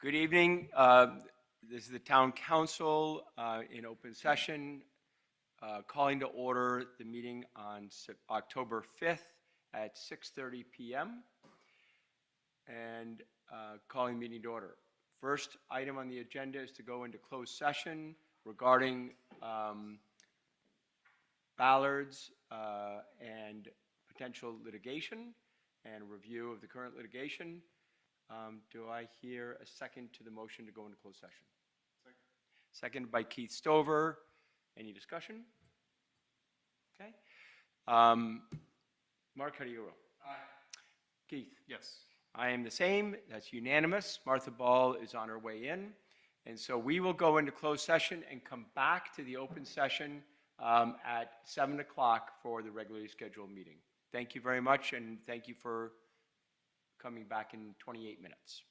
Good evening. This is the Town Council in open session, calling to order the meeting on October 5th at 6:30 PM and calling the meeting to order. First item on the agenda is to go into closed session regarding Ballards and potential litigation and review of the current litigation. Do I hear a second to the motion to go into closed session? Second by Keith Stover. Any discussion? Okay. Mark, how do you roll? Aye. Keith? Yes. I am the same. That's unanimous. Martha Ball is on her way in. And so we will go into closed session and come back to the open session at 7 o'clock for the regularly scheduled meeting. Thank you very much, and thank you for coming back in 28 minutes.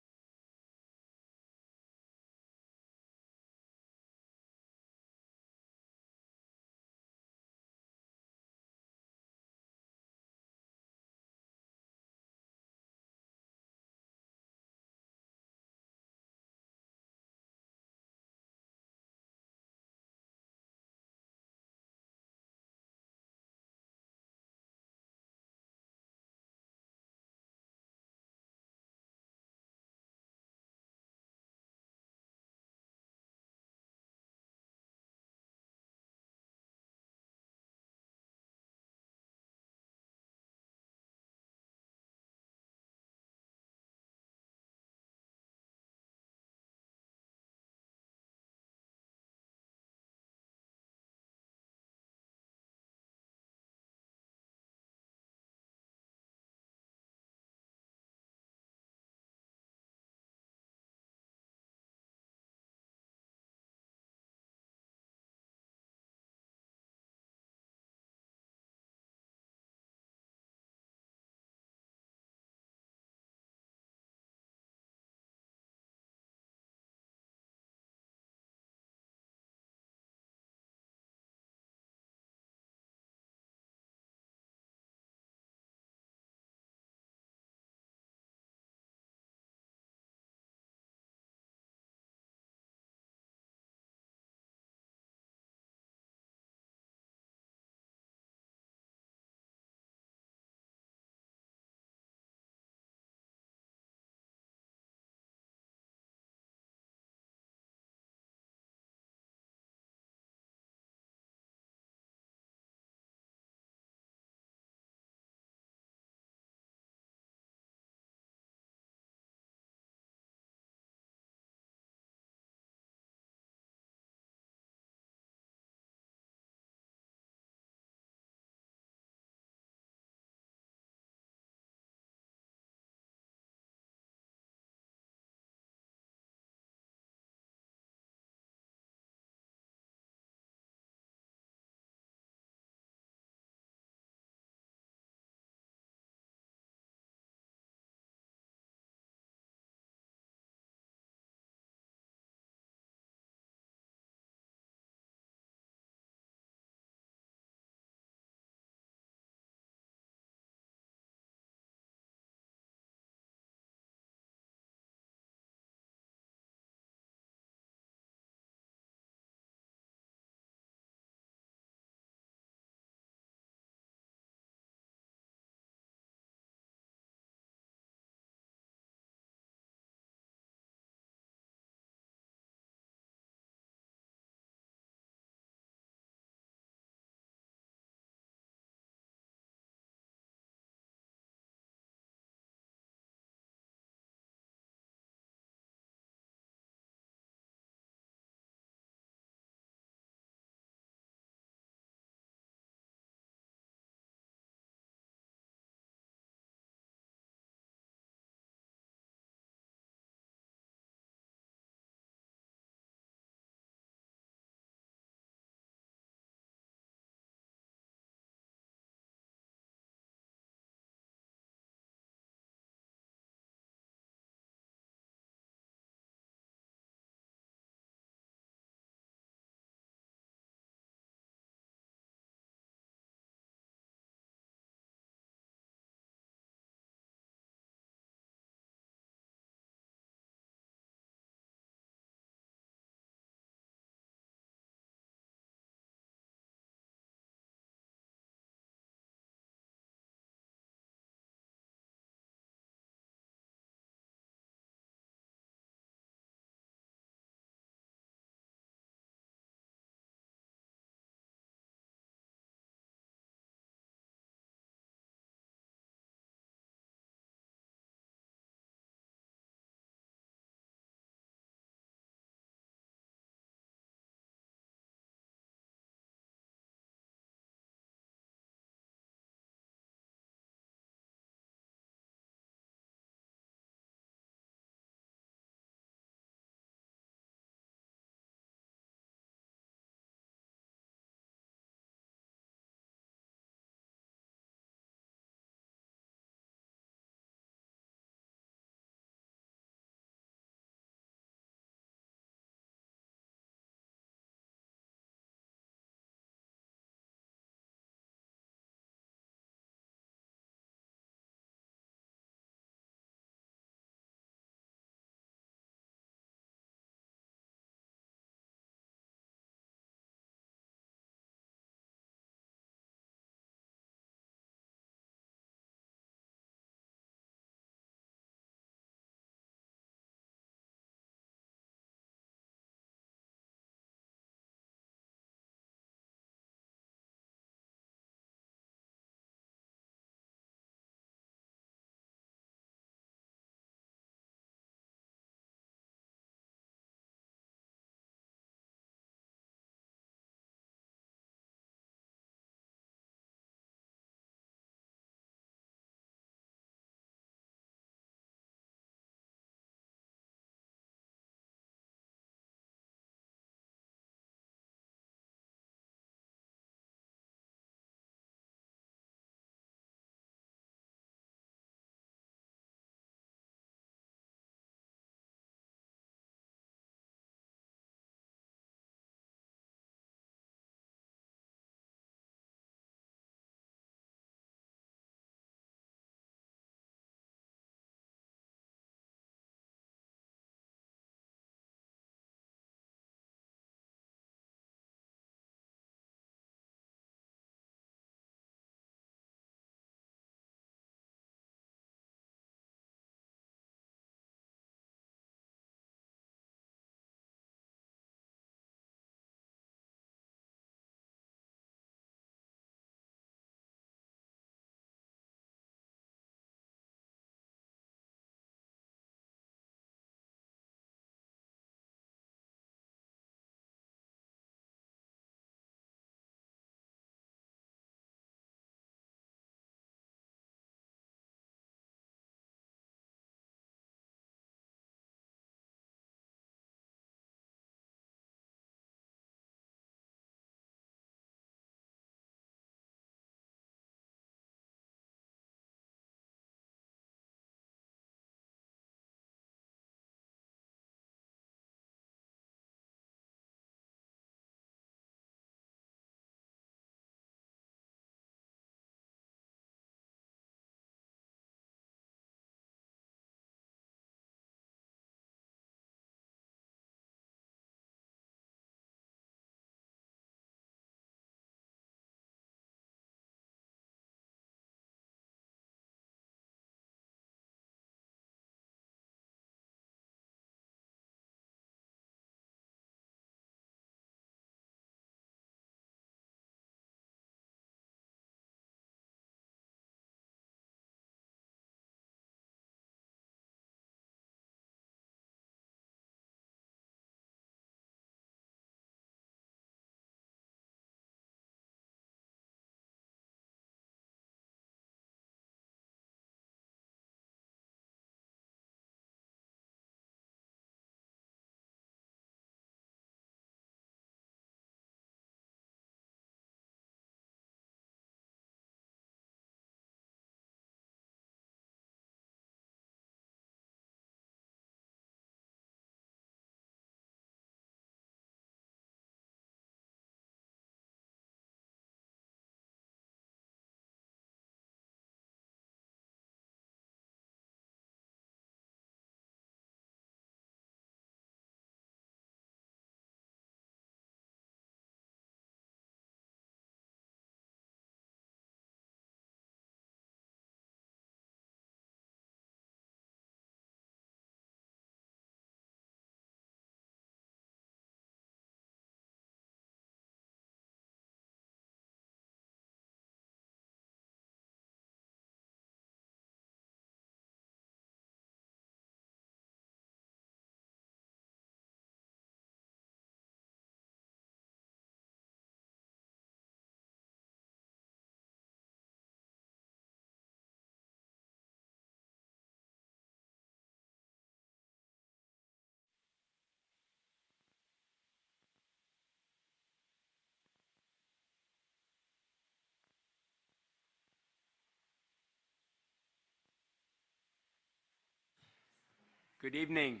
Good evening.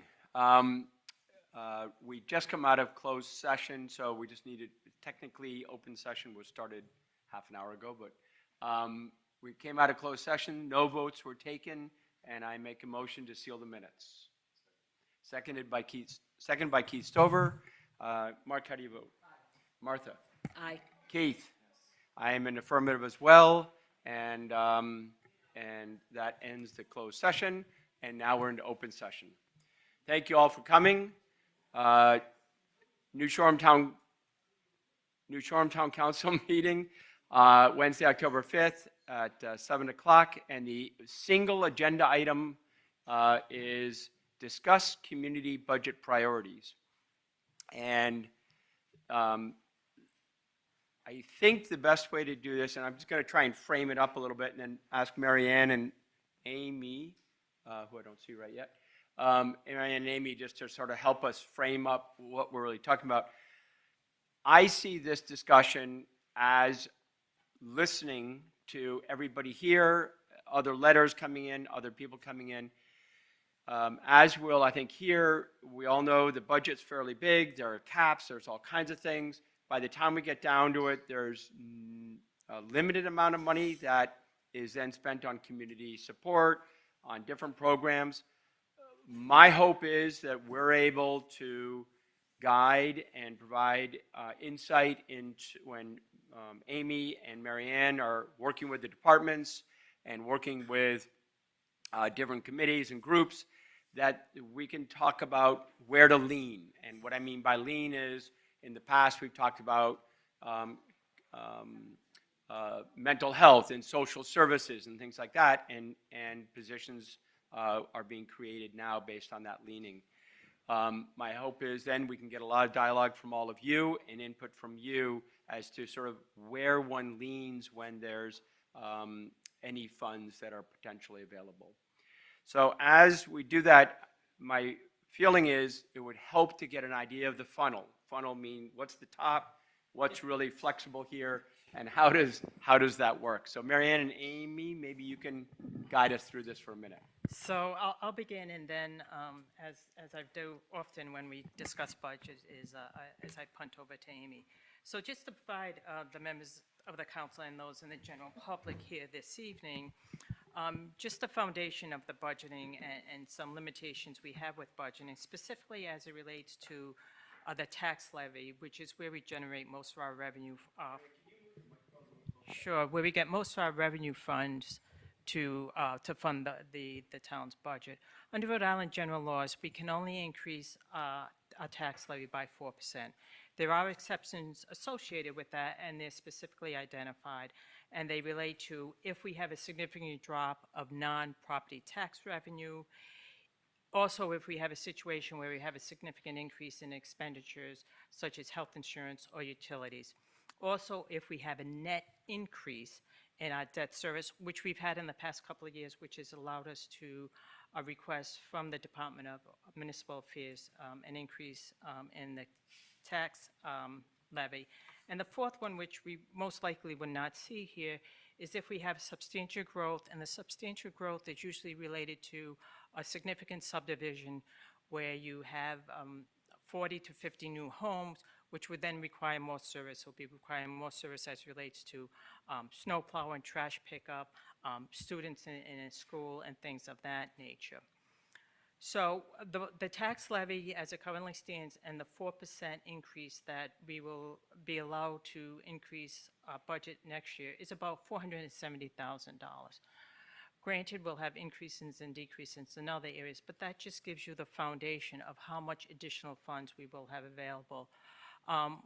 We just come out of closed session, so we just needed, technically, open session was started half an hour ago, but we came out of closed session, no votes were taken, and I make a motion to seal the minutes. Second by Keith Stover. Mark, how do you vote? Martha? Aye. Keith? I am an affirmative as well, and that ends the closed session, and now we're into open session. Thank you all for coming. New Shoreham Town Council meeting, Wednesday, October 5th at 7 o'clock, and the single agenda item is discuss community budget priorities. And I think the best way to do this, and I'm just going to try and frame it up a little bit and then ask Marianne and Amy, who I don't see right yet, Marianne and Amy just to sort of help us frame up what we're really talking about. I see this discussion as listening to everybody here, other letters coming in, other people coming in. As will, I think here, we all know the budget's fairly big, there are caps, there's all kinds of things. By the time we get down to it, there's a limited amount of money that is then spent on community support, on different programs. My hope is that we're able to guide and provide insight into when Amy and Marianne are working with the departments and working with different committees and groups, that we can talk about where to lean. And what I mean by lean is, in the past, we've talked about mental health and social services and things like that, and positions are being created now based on that leaning. My hope is then we can get a lot of dialogue from all of you and input from you as to sort of where one leans when there's any funds that are potentially available. So as we do that, my feeling is it would help to get an idea of the funnel. Funnel mean what's the top, what's really flexible here, and how does that work? So Marianne and Amy, maybe you can guide us through this for a minute. So I'll begin, and then as I do often when we discuss budget, as I punt over to Amy. So just to provide the members of the council and those in the general public here this evening, just the foundation of the budgeting and some limitations we have with budgeting, specifically as it relates to the tax levy, which is where we generate most of our revenue. Sure, where we get most of our revenue funds to fund the town's budget. Under Rhode Island general laws, we can only increase a tax levy by 4%. There are exceptions associated with that, and they're specifically identified, and they relate to if we have a significant drop of non-property tax revenue. Also, if we have a situation where we have a significant increase in expenditures, such as health insurance or utilities. Also, if we have a net increase in our debt service, which we've had in the past couple of years, which has allowed us to request from the Department of Municipal Affairs an increase in the tax levy. And the fourth one, which we most likely would not see here, is if we have substantial growth, and the substantial growth is usually related to a significant subdivision where you have 40 to 50 new homes, which would then require more service. Will be requiring more service as relates to snow plow and trash pickup, students in a school, and things of that nature. So the tax levy, as it currently stands, and the 4% increase that we will be allowed to increase our budget next year is about $470,000. Granted, we'll have increases and decreases in other areas, but that just gives you the foundation of how much additional funds we will have available.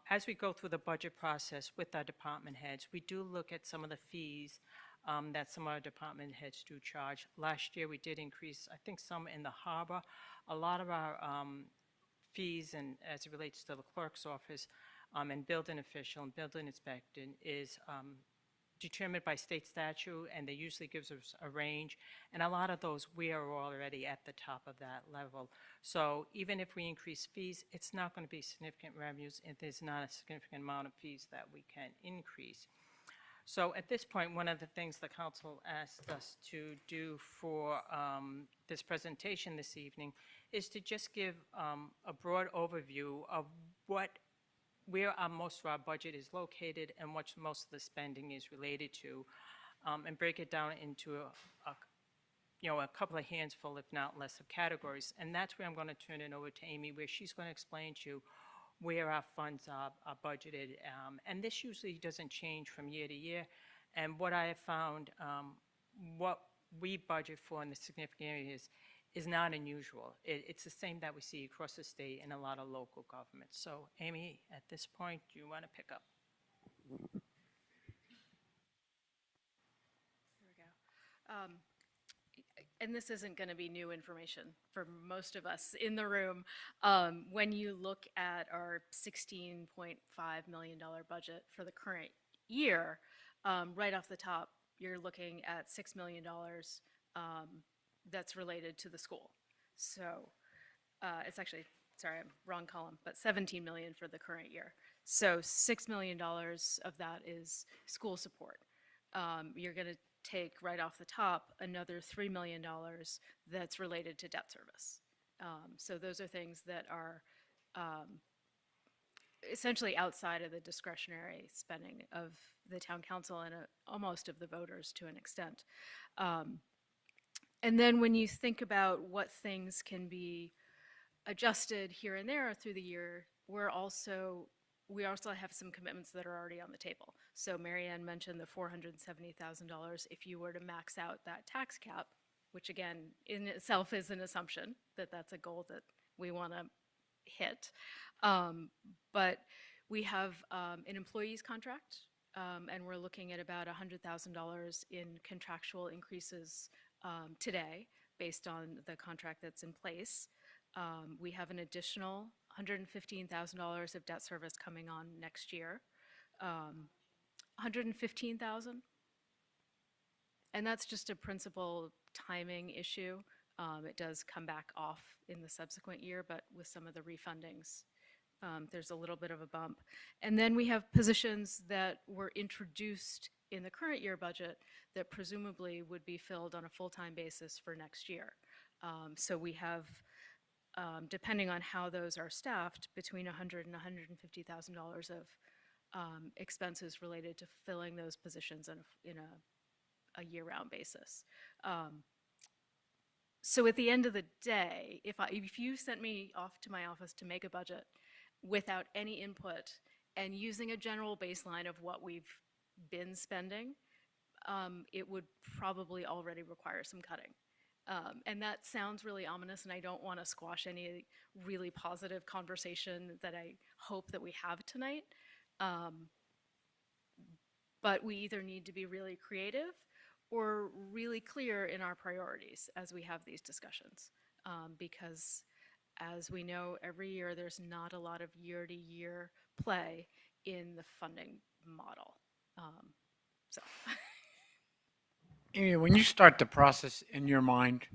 As we go through the budget process with our department heads, we do look at some of the fees that some of our department heads do charge. Last year, we did increase, I think, some in the harbor. A lot of our fees, and as it relates to the clerk's office and building official and building inspector, is determined by state statute, and they usually gives us a range. And a lot of those, we are already at the top of that level. So even if we increase fees, it's not going to be significant revenues, and there's not a significant amount of fees that we can increase. So at this point, one of the things the council asked us to do for this presentation this evening is to just give a broad overview of where most of our budget is located and what most of the spending is related to, and break it down into a couple of handful, if not less, of categories. And that's where I'm going to turn it over to Amy, where she's going to explain to you where our funds are budgeted. And this usually doesn't change from year to year. And what I have found, what we budget for in the significant areas is not unusual. It's the same that we see across the state and a lot of local governments. So Amy, at this point, do you want to pick up? There we go. And this isn't going to be new information for most of us in the room. When you look at our $16.5 million budget for the current year, right off the top, you're looking at $6 million that's related to the school. So it's actually, sorry, I'm wrong column, but 17 million for the current year. So $6 million of that is school support. You're going to take right off the top another $3 million that's related to debt service. So those are things that are essentially outside of the discretionary spending of the town council and almost of the voters to an extent. And then when you think about what things can be adjusted here and there through the year, we also have some commitments that are already on the table. So Marianne mentioned the $470,000 if you were to max out that tax cap, which again, in itself is an assumption that that's a goal that we want to hit. But we have an employees contract, and we're looking at about $100,000 in contractual increases today based on the contract that's in place. We have an additional $115,000 of debt service coming on next year. $115,000, and that's just a principal timing issue. It does come back off in the subsequent year, but with some of the refundings, there's a little bit of a bump. And then we have positions that were introduced in the current year budget that presumably would be filled on a full-time basis for next year. So we have, depending on how those are staffed, between $100,000 and $150,000 of expenses related to filling those positions in a year-round basis. So at the end of the day, if you sent me off to my office to make a budget without any input and using a general baseline of what we've been spending, it would probably already require some cutting. And that sounds really ominous, and I don't want to squash any really positive conversation that I hope that we have tonight. But we either need to be really creative or really clear in our priorities as we have these discussions. Because as we know, every year there's not a lot of year-to-year play in the funding model. So. Amy, when you start the process in your mind,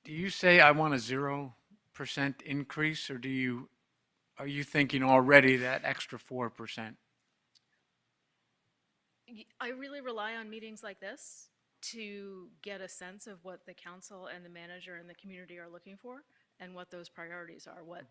do you say I want a 0% increase, or are you thinking already that extra 4%? I really rely on meetings like this to get a sense of what the council and the manager and the community are looking for and what those priorities are. What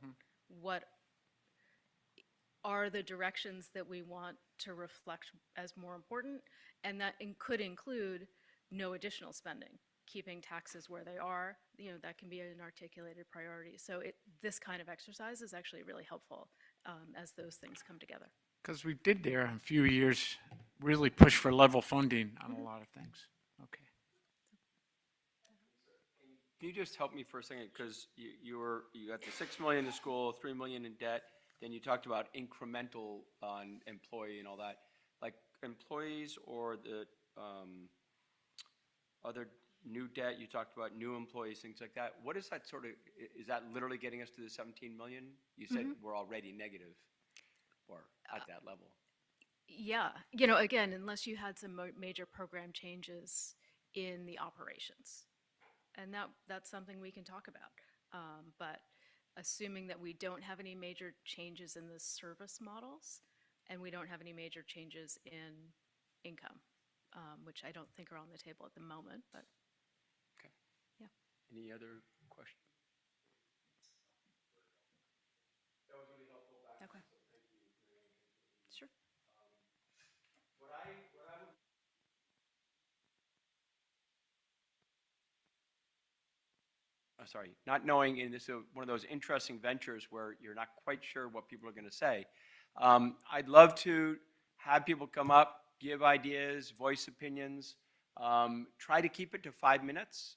are the directions that we want to reflect as more important, and that could include no additional spending, keeping taxes where they are. That can be an articulated priority. So this kind of exercise is actually really helpful as those things come together. Because we did there a few years really push for level funding on a lot of things. Okay. Can you just help me for a second? Because you got the 6 million in the school, 3 million in debt, then you talked about incremental on employee and all that. Like employees or the other new debt, you talked about new employees, things like that. What is that is that literally getting us to the 17 million? You said we're already negative or at that level. Yeah, again, unless you had some major program changes in the operations. And that's something we can talk about. But assuming that we don't have any major changes in the service models and we don't have any major changes in income, which I don't think are on the table at the moment, but Okay. yeah. Any other questions? Okay. Sure. Sorry, not knowing, and this is one of those interesting ventures where you're not quite sure what people are going to say. I'd love to have people come up, give ideas, voice opinions. Try to keep it to 5 minutes.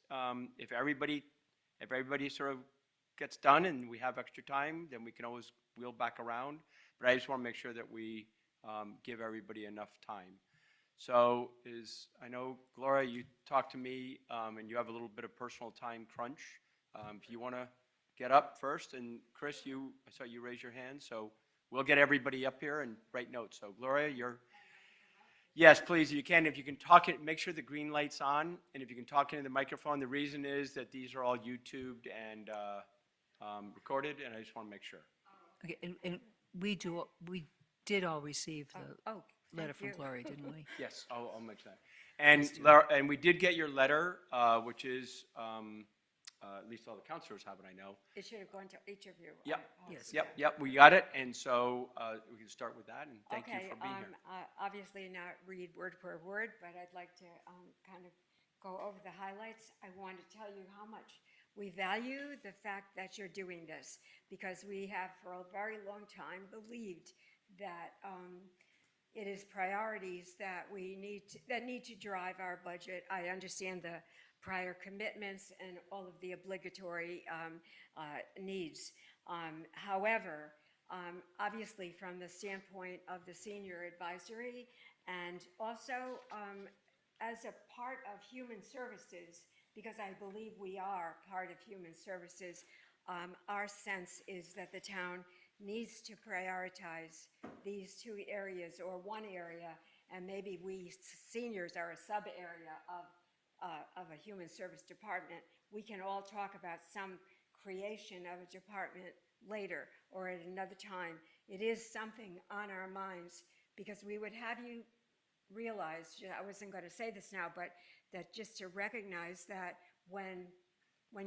If everybody sort of gets done and we have extra time, then we can always wheel back around. But I just want to make sure that we give everybody enough time. So I know, Gloria, you talked to me, and you have a little bit of personal time crunch. If you want to get up first, and Chris, I saw you raise your hand, so we'll get everybody up here and write notes. So Gloria, yes, please, you can. If you can talk it, make sure the green light's on, and if you can talk into the microphone. The reason is that these are all YouTubed and recorded, and I just want to make sure. Okay, and we did all receive the Oh, letter thank from you. Gloria, didn't we? Yes, I'll mention that. And and we did get your letter, which is, at least all the counselors have it, I know. It should have gone to each of you. Yep. Yes. Yep, we got it, and so we can start with that, and thank you for being here. Obviously not read word for word, but I'd like to kind of go over the highlights. I want to tell you how much we value the fact that you're doing this, because we have for a very long time believed that it is priorities that need to drive our budget. I understand the prior commitments and all of the obligatory needs. However, obviously from the standpoint of the senior advisory, and also as a part of human services, because I believe we are part of human services, our sense is that the town needs to prioritize these two areas, or one area, and maybe we seniors are a sub-area of a human service department. We can all talk about some creation of a department later or at another time. It is something on our minds, because we would have you realize, I wasn't going to say this now, but that just to recognize that when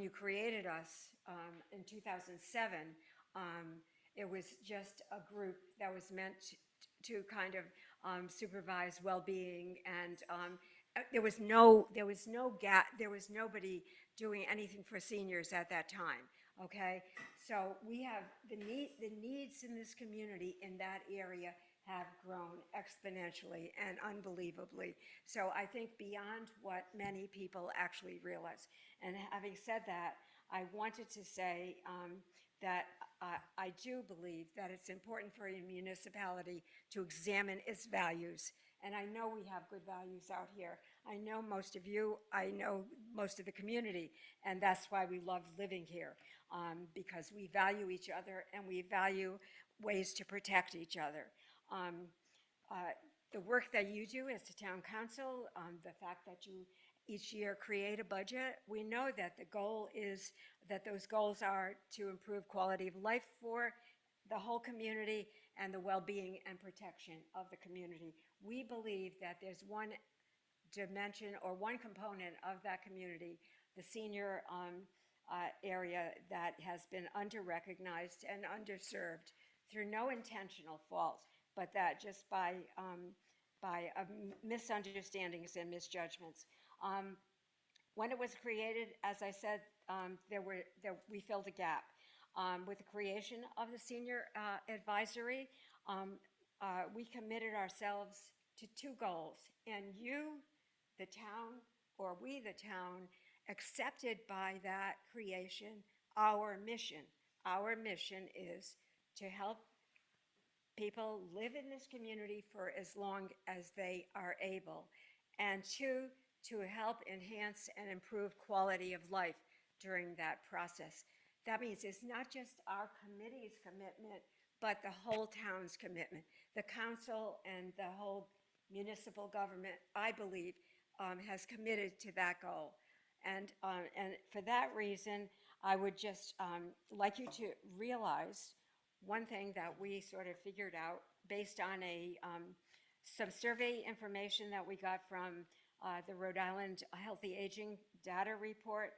you created us in 2007, it was just a group that was meant to kind of supervise well-being, and there was no gap. There was nobody doing anything for seniors at that time. Okay, so we have the needs in this community in that area have grown exponentially and unbelievably. So I think beyond what many people actually realize. And having said that, I wanted to say that I do believe that it's important for a municipality to examine its values. And I know we have good values out here. I know most of you, I know most of the community, and that's why we love living here, because we value each other and we value ways to protect each other. The work that you do as the town council, the fact that you each year create a budget, we know that the goal is that those goals are to improve quality of life for the whole community and the well-being and protection of the community. We believe that there's one dimension or one component of that community, the senior area, that has been under-recognized and underserved through no intentional fault, but that just by misunderstandings and misjudgments. When it was created, as I said, we filled a gap. With the creation of the senior advisory, we committed ourselves to two goals, and you, the town, or we, the town, accepted by that creation our mission. Our mission is to help people live in this community for as long as they are able, and two, to help enhance and improve quality of life during that process. That means it's not just our committee's commitment, but the whole town's commitment. The council and the whole municipal government, I believe, has committed to that goal. And for that reason, I would just like you to realize one thing that we sort of figured out based on some survey information that we got from the Rhode Island Healthy Aging Data Report.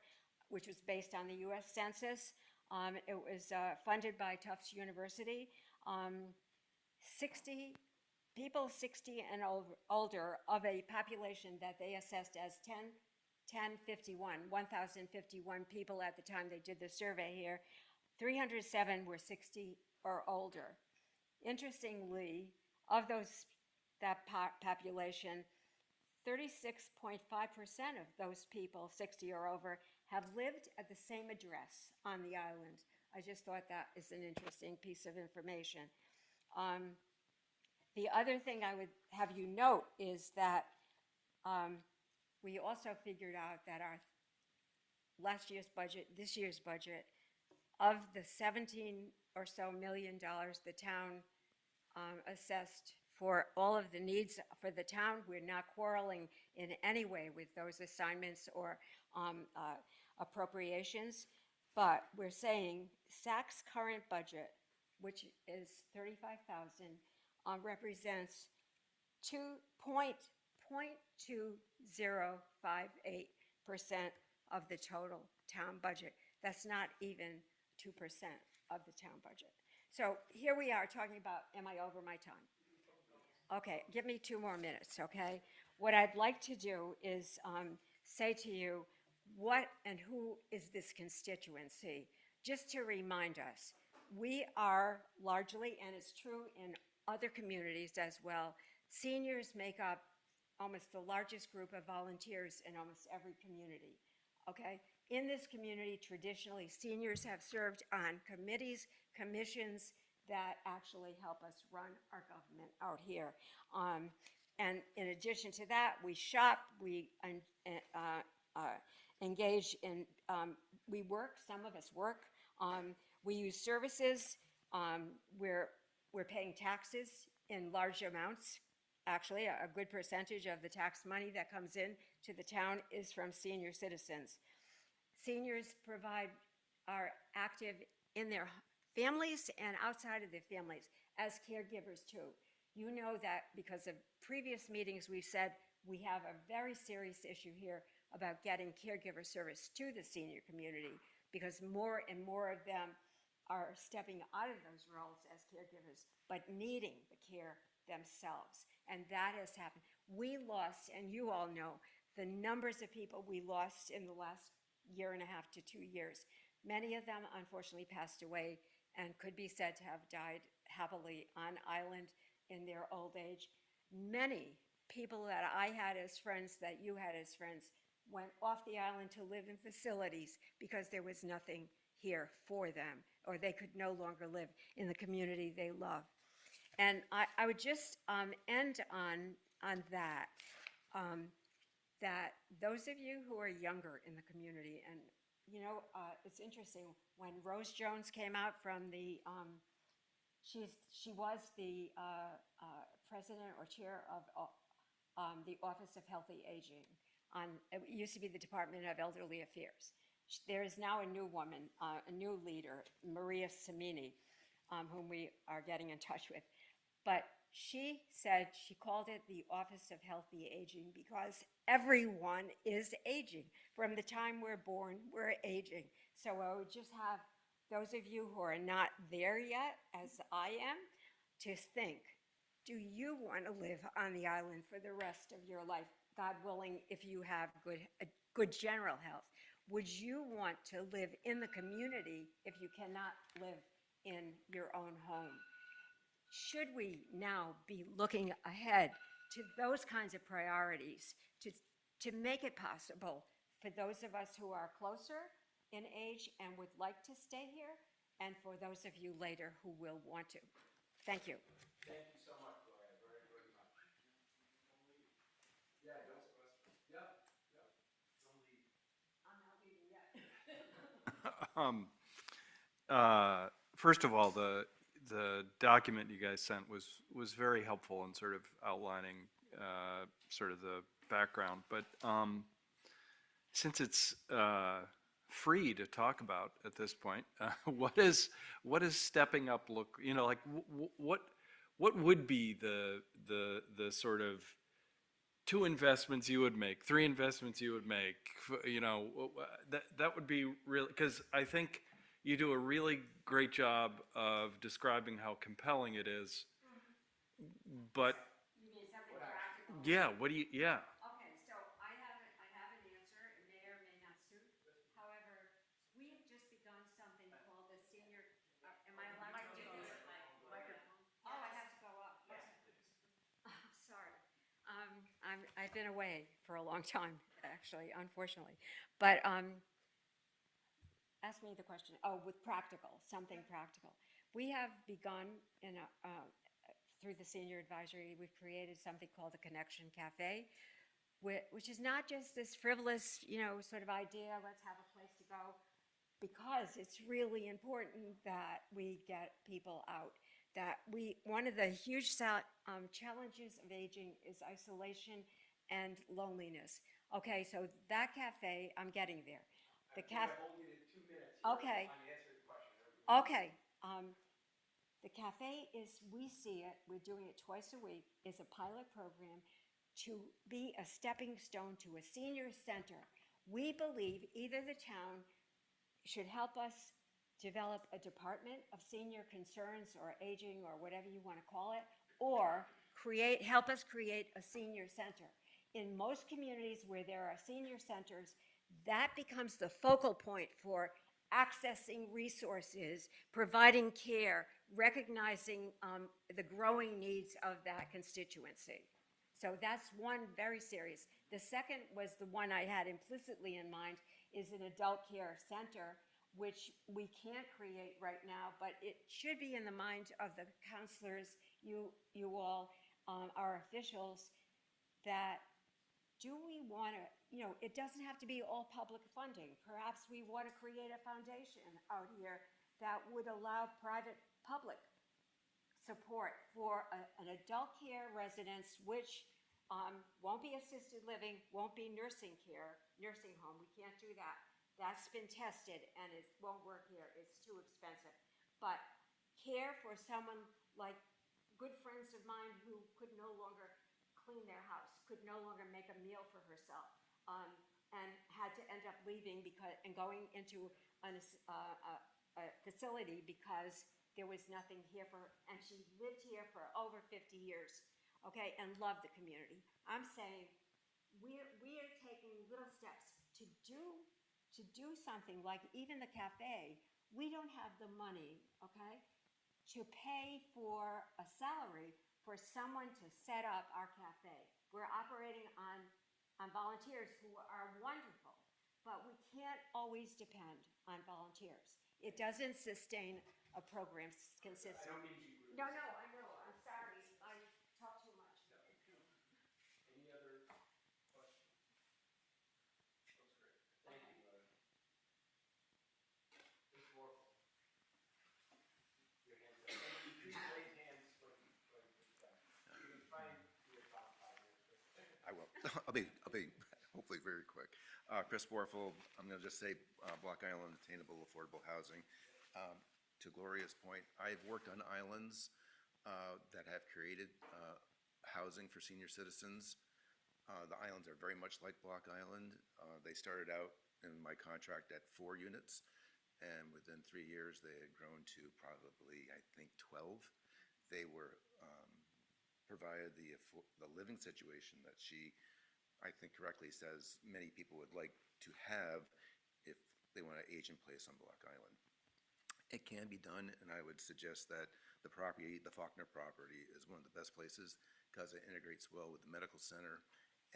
which was based on the US Census. It was funded by Tufts University. 60 people 60 and older of a population that they assessed as 1,051 people at the time they did the survey here. 307 were 60 or older. Interestingly, of that population, 36.5% of those people 60 or over have lived at the same address on the island. I just thought that is an interesting piece of information. The other thing I would have you note is that we also figured out that our last year's budget, this year's budget, of the 17 or so million dollars the town assessed for all of the needs for the town, we're not quarreling in any way with those assignments or appropriations, but we're saying SAC's current budget, which is $35,000, represents 0.2058% of the total town budget. That's not even 2% of the town budget. So here we are talking about, am I over my time? Okay, give me 2 more minutes, okay? What I'd like to do is say to you, what and who is this constituency? Just to remind us, we are largely, and it's true in other communities as well, seniors make up almost the largest group of volunteers in almost every community, okay? In this community, traditionally, seniors have served on committees, commissions that actually help us run our government out here. And in addition to that, we shop, we engage in, we work, some of us work, we use services, we're paying taxes in large amounts. Actually, a good percentage of the tax money that comes in to the town is from senior citizens. Seniors are active in their families and outside of their families as caregivers too. You know that because of previous meetings we've said we have a very serious issue here about getting caregiver service to the senior community because more and more of them are stepping out of those roles as caregivers but needing the care themselves. And that has happened. We lost, and you all know, the numbers of people we lost in the last 1.5 to 2 years. Many of them unfortunately passed away and could be said to have died happily on island in their old age. Many people that I had as friends, that you had as friends, went off the island to live in facilities because there was nothing here for them, or they could no longer live in the community they love. And I would just end on that, that those of you who are younger in the community, and you know, it's interesting, when Rose Jones came out from the, she was the president or chair of the Office of Healthy Aging. It used to be the Department of Elderly Affairs. There is now a new woman, a new leader, Maria Samini, whom we are getting in touch with. But she said, she called it the Office of Healthy Aging because everyone is aging. From the time we're born, we're aging. So I would just have those of you who are not there yet, as I am, to think, do you want to live on the island for the rest of your life? God willing, if you have good general health. Would you want to live in the community if you cannot live in your own home? Should we now be looking ahead to those kinds of priorities to make it possible for those of us who are closer in age and would like to stay here, and for those of you later who will want to? Thank you. Thank you so much, Gloria, very, very much. Yeah, don't, yep, yep. Don't leave. I'm not leaving yet. First of all, the document you guys sent was very helpful in sort of outlining sort of the background. But since it's free to talk about at this point, what is stepping up look? You know, like what would be the sort of 2 investments you would make, 3 investments you would make, that would be real, because I think you do a really great job of describing how compelling it is, but, You mean something practical? yeah, what do you, yeah. Okay, so I have an answer, it may or may not suit. However, we have just begun something called the senior, am I allowed to do this? Oh, I have to go up, yes. Sorry. I've been away for a long time, actually, unfortunately. But, ask me the question. Oh, with practical, something practical. We have begun through the senior advisory, we've created something called the Connection Cafe, which is not just this frivolous, sort of idea, let's have a place to go, because it's really important that we get people out. One of the huge challenges of aging is isolation and loneliness. Okay, so that cafe, I'm getting there. The cafe. Okay. Okay. The cafe is, we see it, we're doing it twice a week, is a pilot program to be a stepping stone to a senior center. We believe either the town should help us develop a department of senior concerns or aging or whatever you want to call it, or help us create a senior center. In most communities where there are senior centers, that becomes the focal point for accessing resources, providing care, recognizing the growing needs of that constituency. So that's one very serious. The second was the one I had implicitly in mind, is an adult care center, which we can't create right now, but it should be in the mind of the counselors, you all, our officials, that do we want to, it doesn't have to be all public funding. Perhaps we want to create a foundation out here that would allow private-public support for an adult care residence, which won't be assisted living, won't be nursing home. We can't do that. That's been tested and it won't work here. It's too expensive. But care for someone like good friends of mine who could no longer clean their house, could no longer make a meal for herself, and had to end up leaving and going into a facility because there was nothing here for her, and she lived here for over 50 years, okay, and loved the community. I'm saying we are taking little steps to do something like even the cafe. We don't have the money, okay, to pay for a salary for someone to set up our cafe. We're operating on volunteers who are wonderful, but we can't always depend on volunteers. It doesn't sustain a program consistently. No, I know, I'm sorry, I talk too much. Any other questions? Looks great. Thank you. Ms. Warfel. Your hands up. And you please raise hands when you can find your top 5 minutes. I will. I'll be hopefully very quick. Chris Borfel, I'm going to just say Block Island Attainable Affordable Housing. To Gloria's point, I've worked on islands that have created housing for senior citizens. The islands are very much like Block Island. They started out in my contract at 4 units, and within 3 years they had grown to probably, I think, 12. They were provided the living situation that she, I think correctly says, many people would like to have if they want to age in place on Block Island. It can be done, and I would suggest that the property, the Faulkner property, is one of the best places because it integrates well with the medical center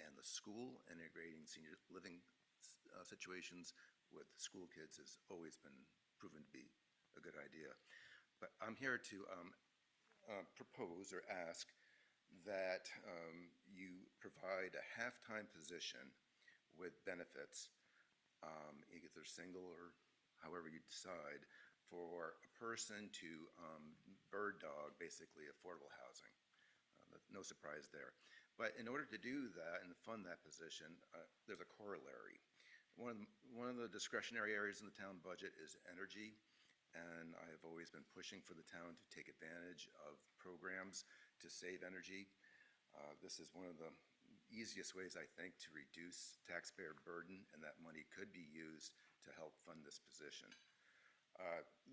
and the school. Integrating senior living situations with school kids has always been proven to be a good idea. But I'm here to propose or ask that you provide a half-time position with benefits, either single or however you decide, for a person to bird dog, basically, affordable housing. No surprise there. But in order to do that and fund that position, there's a corollary. One of the discretionary areas in the town budget is energy, and I have always been pushing for the town to take advantage of programs to save energy. This is one of the easiest ways, I think, to reduce taxpayer burden, and that money could be used to help fund this position.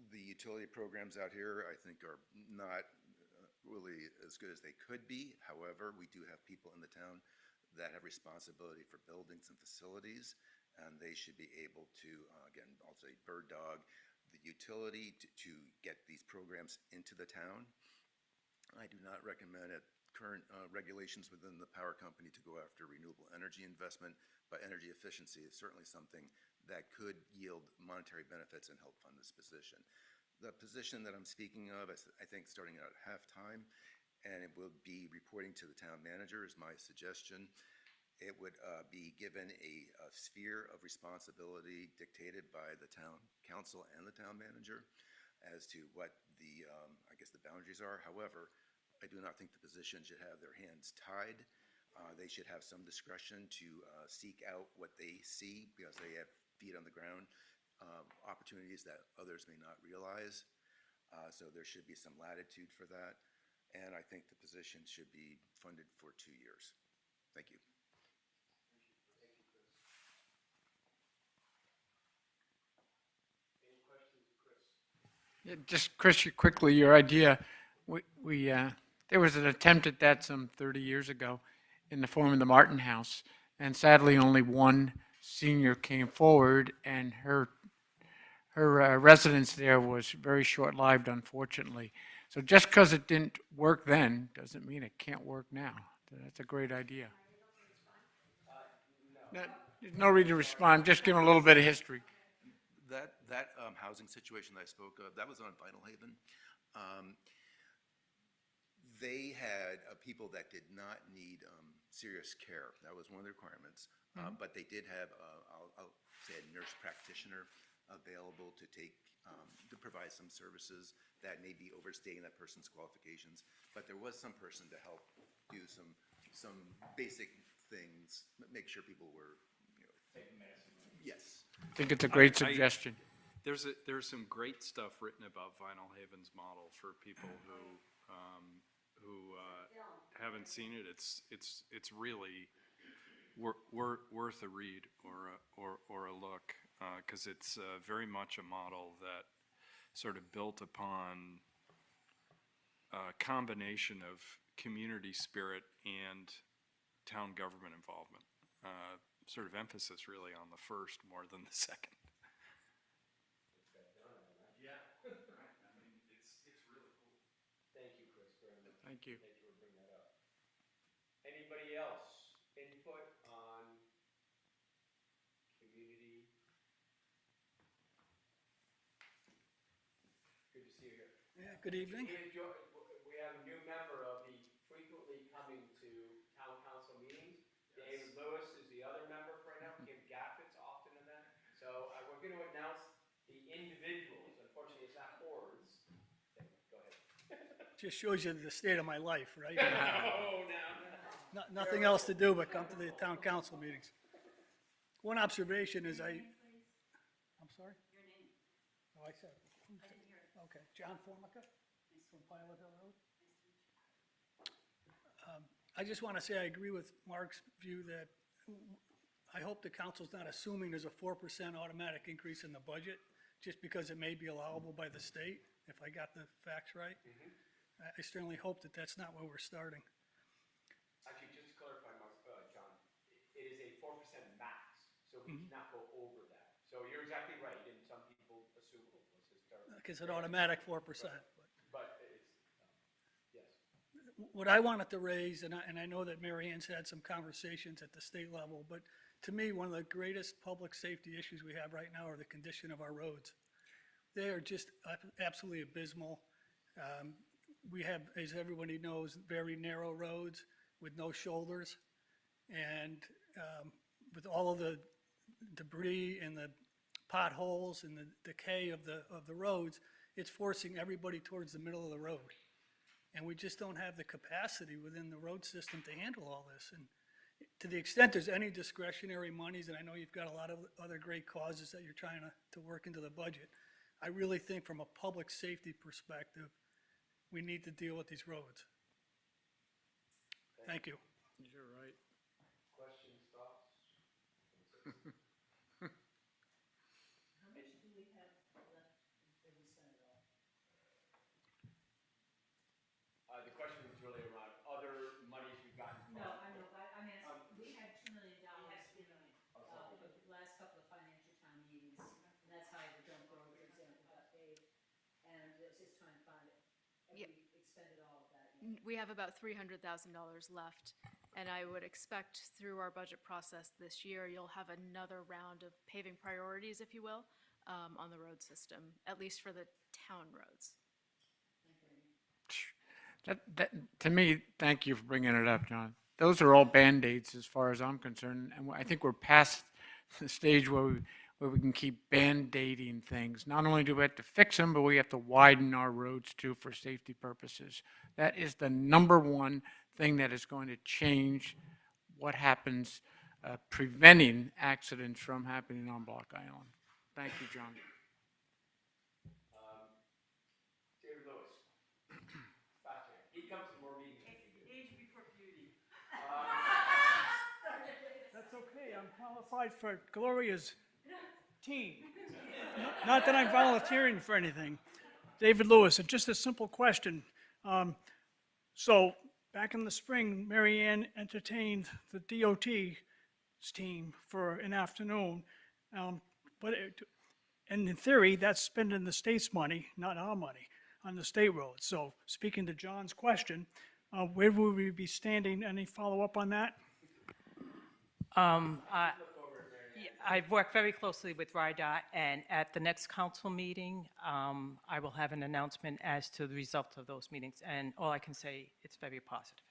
The utility programs out here, I think, are not really as good as they could be. However, we do have people in the town that have responsibility for buildings and facilities, and they should be able to, again, I'll say bird dog, the utility to get these programs into the town. I do not recommend at current regulations within the power company to go after renewable energy investment, but energy efficiency is certainly something that could yield monetary benefits and help fund this position. The position that I'm speaking of is, I think, starting out at half-time, and it will be reporting to the town manager is my suggestion. It would be given a sphere of responsibility dictated by the town council and the town manager as to what the, I guess, the boundaries are. However, I do not think the position should have their hands tied. They should have some discretion to seek out what they see because they have feet on the ground, opportunities that others may not realize. So there should be some latitude for that. And I think the position should be funded for 2 years. Thank you. Yeah, just, Chris, quickly, your idea, there was an attempt at that some 30 years ago in the form of the Martin House, and sadly, only one senior came forward, and her residence there was very short-lived, unfortunately. So just because it didn't work then, doesn't mean it can't work now. That's a great idea. There's no reason to respond, just give them a little bit of history. That housing situation that I spoke of, that was on Vinyl Haven. They had people that did not need serious care. That was one of the requirements. But they did have, I'll say, a nurse practitioner available to to provide some services that may be overstating that person's qualifications. But there was some person to help do some basic things, make sure people were, yes. I think it's a great suggestion. There's some great stuff written about Vinyl Haven's model for people who haven't seen it. It's really worth a read or a look because it's very much a model that sort of built upon a combination of community spirit and town government involvement. Sort of emphasis really on the first more than the second. Yeah. I mean, it's really cool. Thank you, Chris, very much. Thank you. Thank you for bringing that up. Anybody else input on community? Good to see you here. Yeah, good evening. We have a new member of the frequently coming to town council meetings. David Lewis is the other member right now. Kim Gaffett's often in that. So we're going to announce the individuals. Unfortunately, it's not hordes. Go ahead. Just shows you the state of my life, right? Oh, no. Nothing else to do but come to the town council meetings. One observation is I'm sorry? Your name. Oh, I said. I didn't hear it. Okay, John Formica from Pilot Hill Road. I just want to say I agree with Mark's view that I hope the council's not assuming there's a 4% automatic increase in the budget just because it may be allowable by the state, if I got the facts right. I certainly hope that that's not where we're starting. Actually, just to clarify, Mark, John, it is a 4% max, so we cannot go over that. So you're exactly right, and some people assume it was historical. Because an automatic 4%. But it's, yes. What I wanted to raise, and I know that Mary Ann's had some conversations at the state level, but to me, one of the greatest public safety issues we have right now are the condition of our roads. They are just absolutely abysmal. We have, as everybody knows, very narrow roads with no shoulders. And with all of the debris and the potholes and the decay of the roads, it's forcing everybody towards the middle of the road. And we just don't have the capacity within the road system to handle all this. And to the extent there's any discretionary monies, and I know you've got a lot of other great causes that you're trying to work into the budget, I really think from a public safety perspective, we need to deal with these roads. Thank you. You're right. Yeah. We have about $300,000 left, and I would expect through our budget process this year, you'll have another round of paving priorities, if you will, on the road system, at least for the town roads. To me, thank you for bringing it up, John. Those are all Band-Aids as far as I'm concerned, and I think we're past the stage where we can keep Band-Aiding things. Not only do we have to fix them, but we have to widen our roads too for safety purposes. That is the number one thing that is going to change what happens, preventing accidents from happening on Block Island. Thank you, John. David Lewis. He comes to more meetings than you do. Age before beauty. That's okay, I'm qualified for Gloria's team. Not that I'm volunteering for anything. David Lewis, and just a simple question. So, back in the spring, Mary Ann entertained the DOT's team for an afternoon. And in theory, that's spending the state's money, not our money, on the state roads. So, speaking to John's question, where will we be standing? Any follow-up on that? I've worked very closely with RIDOT, and at the next council meeting, I will have an announcement as to the result of those meetings, and all I can say, it's very positive.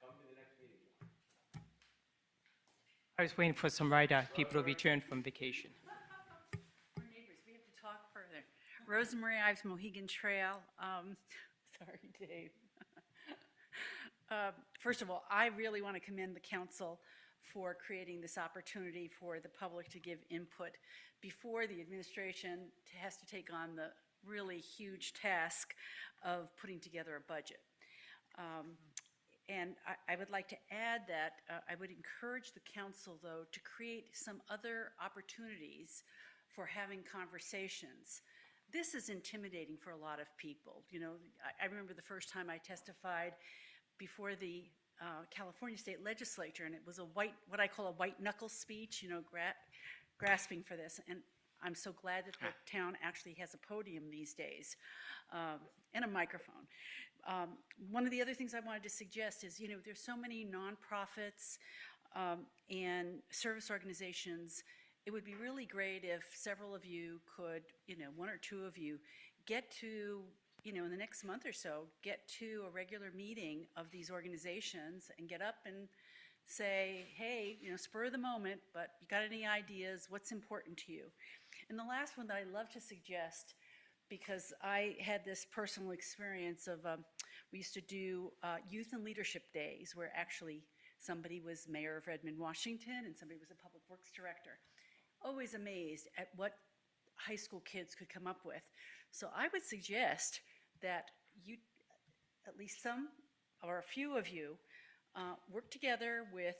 Come to the next meeting. I was waiting for some RIDOT people to return from vacation. We're neighbors, we have to talk further. Rosemary Ives, Mohegan Trail. Sorry, Dave. First of all, I really want to commend the council for creating this opportunity for the public to give input before the administration has to take on the really huge task of putting together a budget. And I would like to add that I would encourage the council, though, to create some other opportunities for having conversations. This is intimidating for a lot of people. You know, I remember the first time I testified before the California State Legislature, and it was what I call a white knuckle speech, you know, grasping for this. And I'm so glad that the town actually has a podium these days and a microphone. One of the other things I wanted to suggest is, you know, there's so many nonprofits and service organizations. It would be really great if several of you could, you know, one or two of you, get to, you know, in the next month or so, get to a regular meeting of these organizations and get up and say, hey, you know, spur of the moment, but you got any ideas? What's important to you? And the last one that I love to suggest, because I had this personal experience of, we used to do youth and leadership days where actually somebody was mayor of Redmond, Washington, and somebody was a public works director. Always amazed at what high school kids could come up with. So I would suggest that you, at least some or a few of you, work together with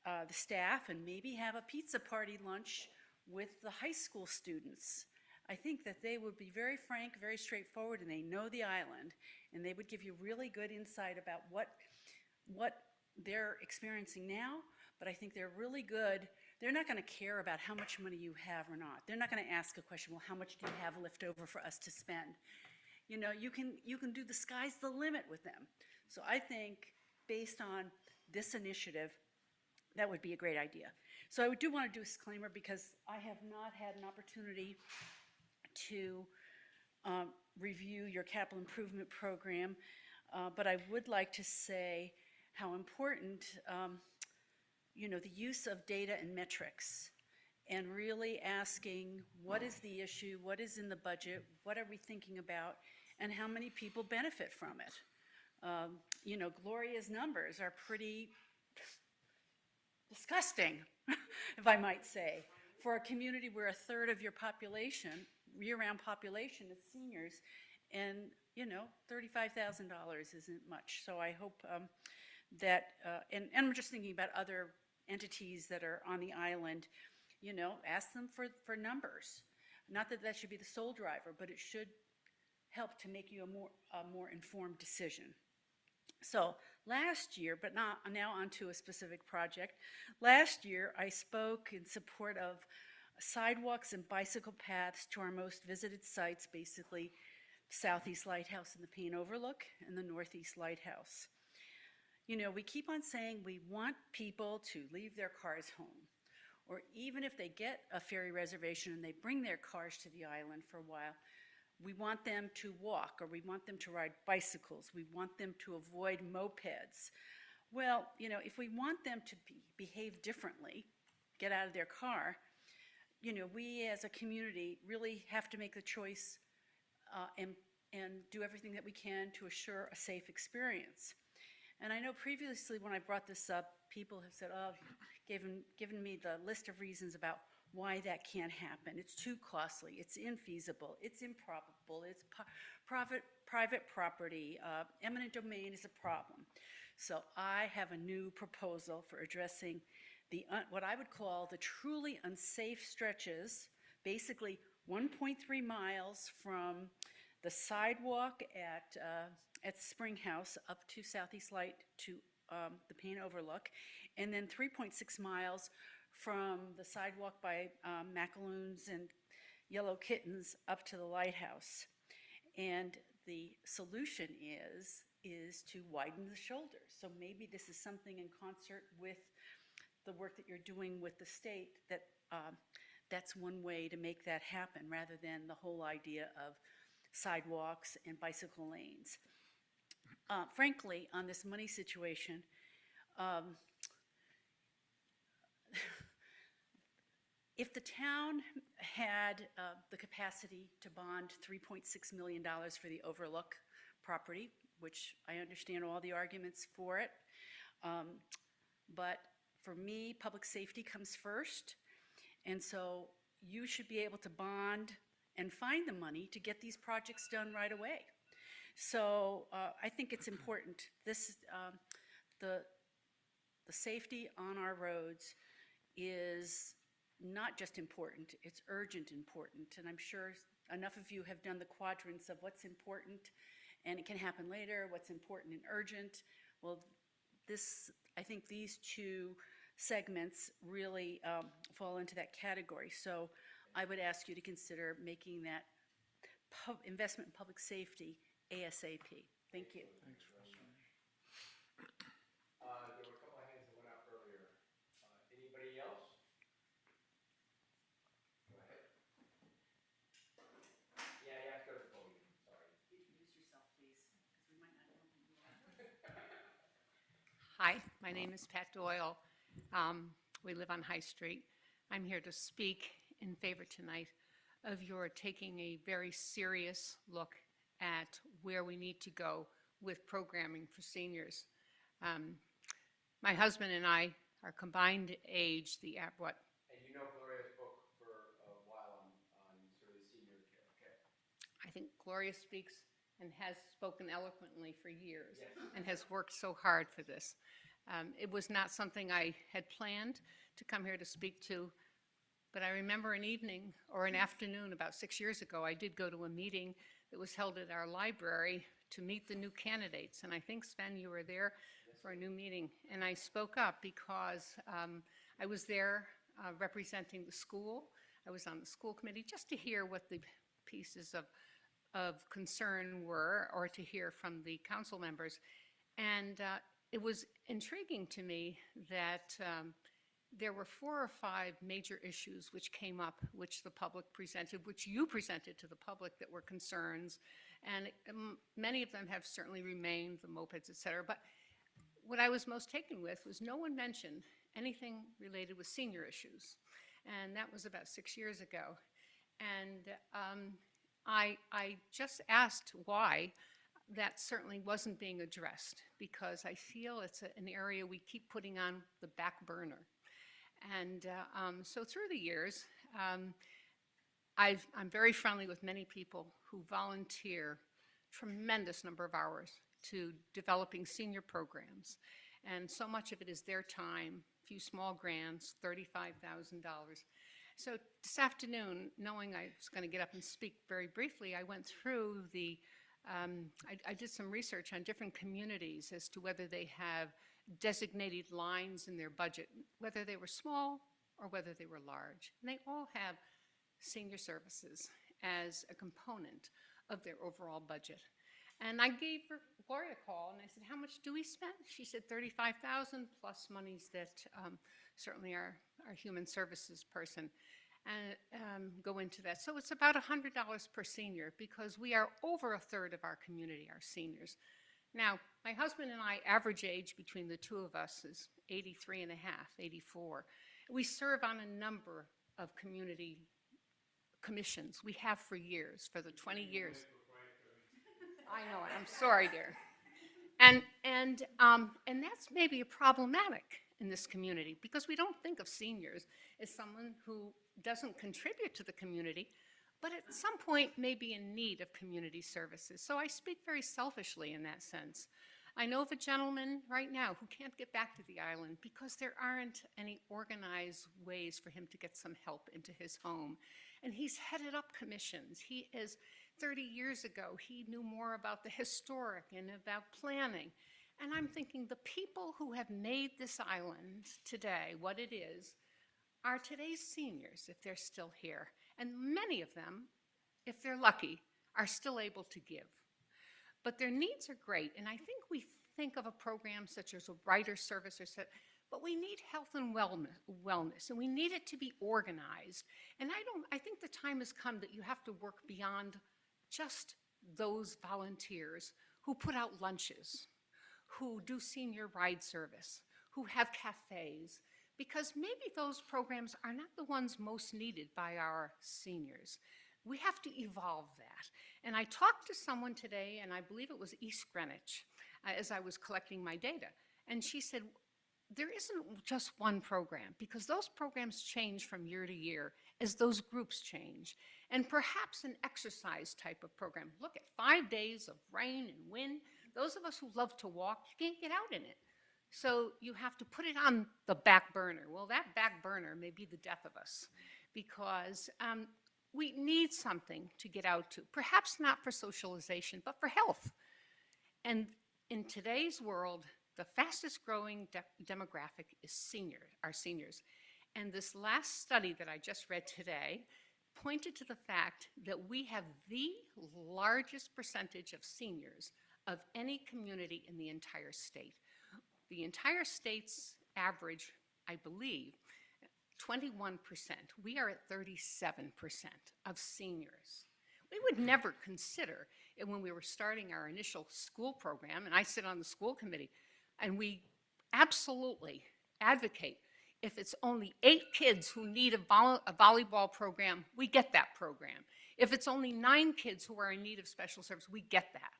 the staff and maybe have a pizza party lunch with the high school students. I think that they would be very frank, very straightforward, and they know the island, and they would give you really good insight about what they're experiencing now, but I think they're really good. They're not going to care about how much money you have or not. They're not going to ask a question, well, how much do you have left over for us to spend? You know, you can do the sky's the limit with them. So I think based on this initiative, that would be a great idea. So I do want to do a disclaimer because I have not had an opportunity to review your capital improvement program, but I would like to say how important, you know, the use of data and metrics and really asking what is the issue, what is in the budget, what are we thinking about, and how many people benefit from it. You know, Gloria's numbers are pretty disgusting, if I might say, for a community where a third of your population, year-round population, is seniors, and, you know, $35,000 isn't much. So I hope that, and I'm just thinking about other entities that are on the island, you know, ask them for numbers. Not that that should be the sole driver, but it should help to make you a more informed decision. So last year, but now onto a specific project. Last year, I spoke in support of sidewalks and bicycle paths to our most visited sites, basically Southeast Lighthouse and the Payne Overlook, and the Northeast Lighthouse. You know, we keep on saying we want people to leave their cars home, or even if they get a ferry reservation and they bring their cars to the island for a while, we want them to walk, or we want them to ride bicycles, we want them to avoid mopeds. Well, you know, if we want them to behave differently, get out of their car, you know, we as a community really have to make the choice and do everything that we can to assure a safe experience. And I know previously when I brought this up, people have said, oh, given me the list of reasons about why that can't happen. It's too costly, it's infeasible, it's improbable, it's private property, eminent domain is a problem. So I have a new proposal for addressing the what I would call the truly unsafe stretches, basically 1.3 miles from the sidewalk at Spring House up to Southeast Light to the Payne Overlook, and then 3.6 miles from the sidewalk by Macaloons and Yellow Kittens up to the lighthouse. And the solution is to widen the shoulders. So maybe this is something in concert with the work that you're doing with the state, that that's one way to make that happen, rather than the whole idea of sidewalks and bicycle lanes. Frankly, on this money situation, if the town had the capacity to bond $3.6 million for the Overlook property, which I understand all the arguments for it, but for me, public safety comes first, and so you should be able to bond and find the money to get these projects done right away. So I think it's important. The safety on our roads is not just important, it's urgent important. And I'm sure enough of you have done the quadrants of what's important and it can happen later, what's important and urgent. Well, I think these two segments really fall into that category. So I would ask you to consider making that investment in public safety ASAP. Thank you. There were a couple of hands that went up earlier. Anybody else? Go ahead. Yeah, you have to go to the podium, sorry. Introduce yourself, please, because we might not know who you are. Hi, my name is Pat Doyle. We live on High Street. I'm here to speak in favor tonight of your taking a very serious look at where we need to go with programming for seniors. My husband and I are combined age, the what? And you know Gloria spoke for a while on sort of the senior care, okay? I think Gloria speaks and has spoken eloquently for years. Yes. And has worked so hard for this. It was not something I had planned to come here to speak to, but I remember an evening or an afternoon about 6 years ago, I did go to a meeting that was held at our library to meet the new candidates. And I think, Sven, you were there for a new meeting. And I spoke up because I was there representing the school. I was on the school committee just to hear what the pieces of concern were, or to hear from the council members. And it was intriguing to me that there were 4 or 5 major issues which came up, which the public presented, which you presented to the public, that were concerns. And many of them have certainly remained, the mopeds, et cetera. But what I was most taken with was no one mentioned anything related with senior issues. And that was about 6 years ago. And I just asked why that certainly wasn't being addressed, because I feel it's an area we keep putting on the back burner. And so through the years, I'm very friendly with many people who volunteer tremendous number of hours to developing senior programs. And so much of it is their time, a few small grants, $35,000. So this afternoon, knowing I was going to get up and speak very briefly, I went through I did some research on different communities as to whether they have designated lines in their budget, whether they were small or whether they were large. And they all have senior services as a component of their overall budget. And I gave Gloria a call and I said, how much do we spend? She said 35,000 plus monies that certainly our human services person go into that. So it's about $100 per senior because we are over a third of our community are seniors. Now, my husband and I, average age between the two of us is 83 and a half, 84. We serve on a number of community commissions. We have for years, for the 20 years. I know it, I'm sorry, dear. And that's maybe problematic in this community because we don't think of seniors as someone who doesn't contribute to the community, but at some point may be in need of community services. So I speak very selfishly in that sense. I know of a gentleman right now who can't get back to the island because there aren't any organized ways for him to get some help into his home. And he's headed up commissions. He is, 30 years ago, he knew more about the historic and about planning. And I'm thinking the people who have made this island today what it is are today's seniors, if they're still here. And many of them, if they're lucky, are still able to give. But their needs are great, and I think we think of a program such as a writer service, but we need health and wellness, and we need it to be organized. And I think the time has come that you have to work beyond just those volunteers who put out lunches, who do senior ride service, who have cafes, because maybe those programs are not the ones most needed by our seniors. We have to evolve that. And I talked to someone today, and I believe it was East Greenwich, as I was collecting my data. And she said, there isn't just one program, because those programs change from year to year as those groups change. And perhaps an exercise type of program. Look at 5 days of rain and wind. Those of us who love to walk, you can't get out in it. So you have to put it on the back burner. Well, that back burner may be the death of us, because we need something to get out to, perhaps not for socialization, but for health. And in today's world, the fastest growing demographic is our seniors. And this last study that I just read today pointed to the fact that we have the largest percentage of seniors of any community in the entire state. The entire state's average, I believe, 21%. We are at 37% of seniors. We would never consider it when we were starting our initial school program, and I sit on the school committee, and we absolutely advocate if it's only 8 kids who need a volleyball program, we get that program. If it's only 9 kids who are in need of special service, we get that.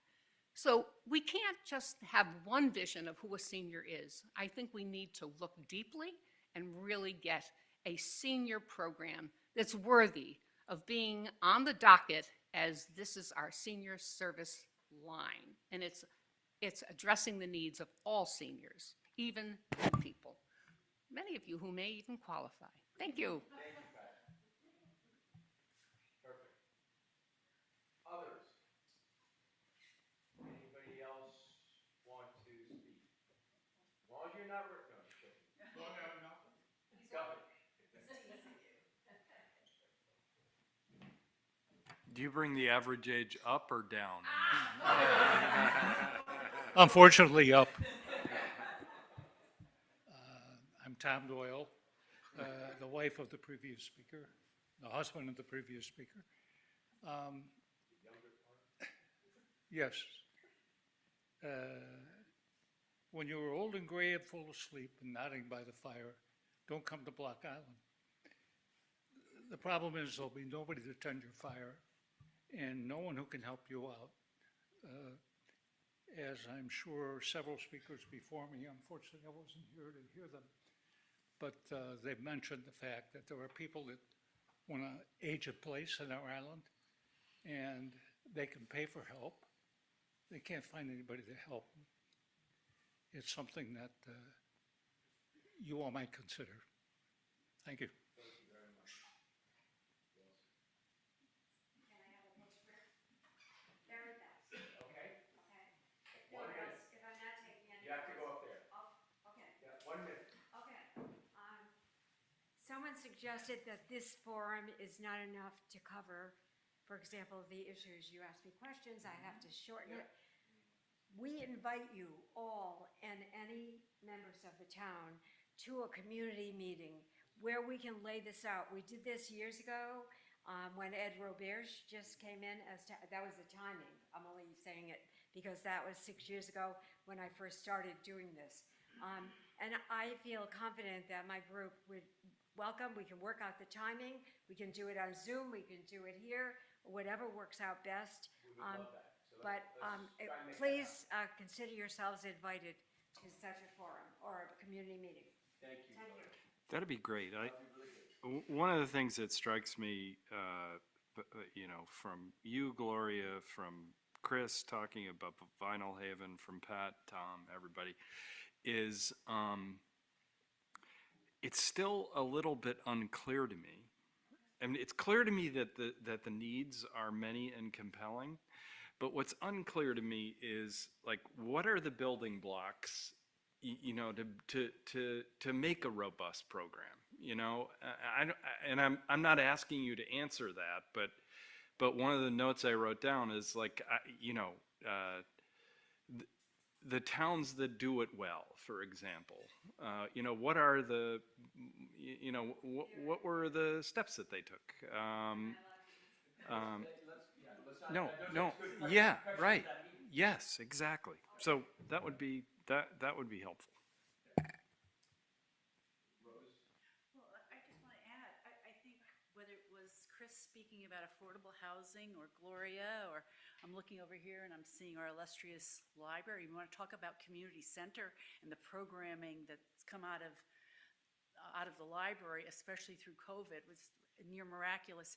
So we can't just have one vision of who a senior is. I think we need to look deeply and really get a senior program that's worthy of being on the docket, as this is our senior service line. And it's addressing the needs of all seniors, even young people. Many of you who may even qualify. Thank you. Thank you, Pat. Perfect. Others? Anybody else want to speak? As long as you're not, no, just kidding. Go ahead. Do you bring the average age up or down? Unfortunately, up. I'm Tom Doyle, the wife of the previous speaker, the husband of the previous speaker. Yes. When you're old and gray and full of sleep and nodding by the fire, don't come to Block Island. The problem is there'll be nobody to tend your fire and no one who can help you out. As I'm sure several speakers before me, unfortunately I wasn't here to hear them, but they've mentioned the fact that there are people that want to age in place in our island, and they can pay for help. They can't find anybody to help them. It's something that you all might consider. Thank you. Very fast. Okay, Okay. One minute. If I'm not taking any. you have to go up there. Oh, okay, Yeah, 1 minute. okay. Someone suggested that this forum is not enough to cover for example, the issues, you ask me questions, I have to shorten it. We invite you all and any members of the town to a community meeting where we can lay this out. We did this years ago when Ed Roberge just came in that was the timing. I'm only saying it because that was 6 years ago when I first started doing this. And I feel confident that my group would welcome. We can work out the timing. We can do it on Zoom. We can do it here, whatever works out best. Please consider yourselves invited to such a forum or a community meeting. Thank you. Thank you. That'd be great. One of the things that strikes me, from you, Gloria, from Chris talking about Vinyl Haven, from Pat, Tom, everybody, is it's still a little bit unclear to me. I mean, it's clear to me that the needs are many and compelling, but what's unclear to me is, like, what are the building blocks, to make a robust program? I'm not asking you to answer that, but one of the notes I wrote down is, like, the towns that do it well, for example, what are the, what were the steps that they took? No, yeah, right. Yes, exactly. So that would be helpful. Well, I just want to add, I think whether it was Chris speaking about affordable housing or Gloria, or I'm looking over here and I'm seeing our illustrious library. We want to talk about community center and the programming that's come out of the library, especially through COVID, was near miraculous,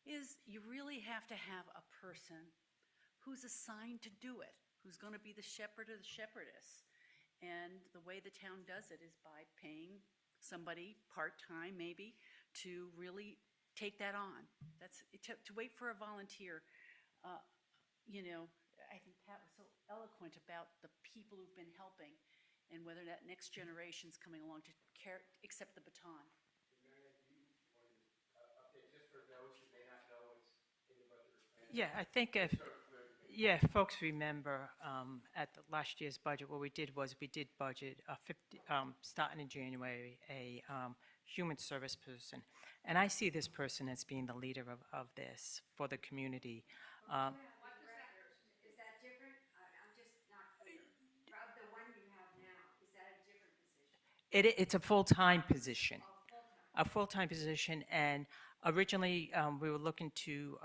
is you really have to have a person who's assigned to do it, who's going to be the shepherd or the shepherdess. And the way the town does it is by paying somebody part-time, maybe, to really take that on. To wait for a volunteer. I think Pat was so eloquent about the people who've been helping and whether that next generation's coming along to accept the baton. Yeah, I think folks remember at the last year's budget, what we did was we did budget starting in January, a human service person. And I see this person as being the leader of this for the community. Is that different? I'm just not clear. Of the one you have now, is that a different position? It's a full-time position. Oh, full-time. A full-time position, and originally, we were looking to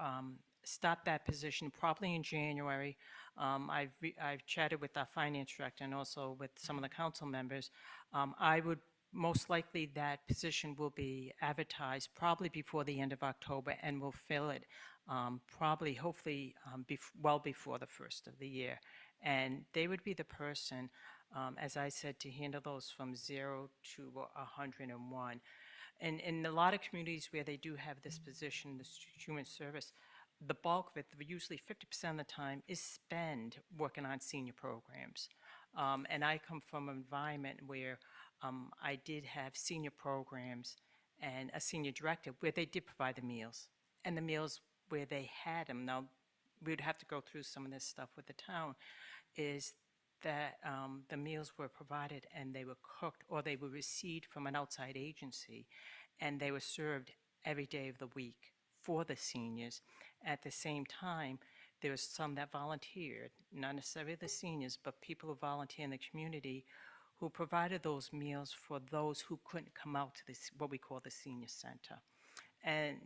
start that position probably in January. I've chatted with our finance director and also with some of the council members. I would, most likely, that position will be advertised probably before the end of October, and we'll fill it probably, hopefully, well before the first of the year. And they would be the person, as I said, to handle those from 0 to 101. And in a lot of communities where they do have this position, this human service, the bulk of it, usually 50% of the time, is spent working on senior programs. And I come from an environment where I did have senior programs and a senior director where they did provide the meals. And the meals where they had them, now we would have to go through some of this stuff with the town, is that the meals were provided and they were cooked or they were received from an outside agency, and they were served every day of the week for the seniors. At the same time, there was some that volunteered, not necessarily the seniors, but people who volunteer in the community who provided those meals for those who couldn't come out to this, what we call the senior center. And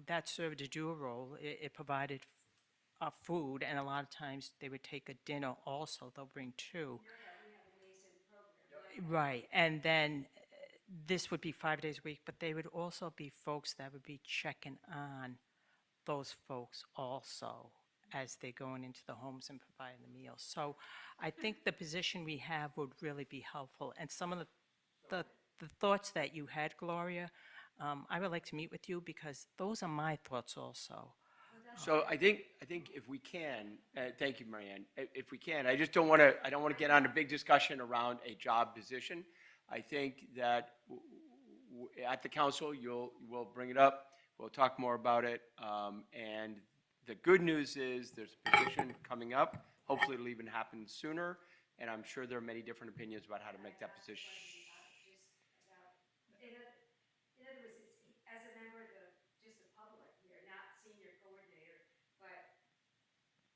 that served a dual role. It provided food, and a lot of times they would take a dinner also. They'll bring two. Right, and then this would be 5 days a week, but they would also be folks that would be checking on those folks also as they're going into the homes and providing the meals. So I think the position we have would really be helpful. And some of the thoughts that you had, Gloria, I would like to meet with you because those are my thoughts also. So I think if we can, thank you, Marianne. If we can, I just don't want to get on a big discussion around a job position. I think that at the council, we'll bring it up. We'll talk more about it. And the good news is there's a petition coming up. Hopefully it'll even happen sooner. And I'm sure there are many different opinions about how to make that position. In other words, it's, as a member of just the public here, not senior coordinator, but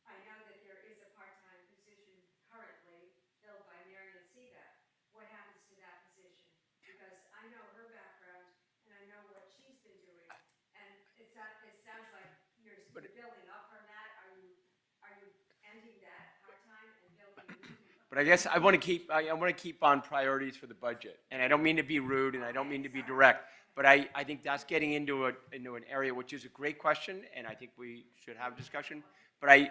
I know that there is a part-time position currently filled by Marion Seaback. What happens to that position? Because I know her background and I know what she's been doing. And it sounds like you're building up from that. Are you ending that part-time and building new? But I guess I want to keep on priorities for the budget. And I don't mean to be rude and I don't mean to be direct, but I think that's getting into an area which is a great question and I think we should have a discussion. But I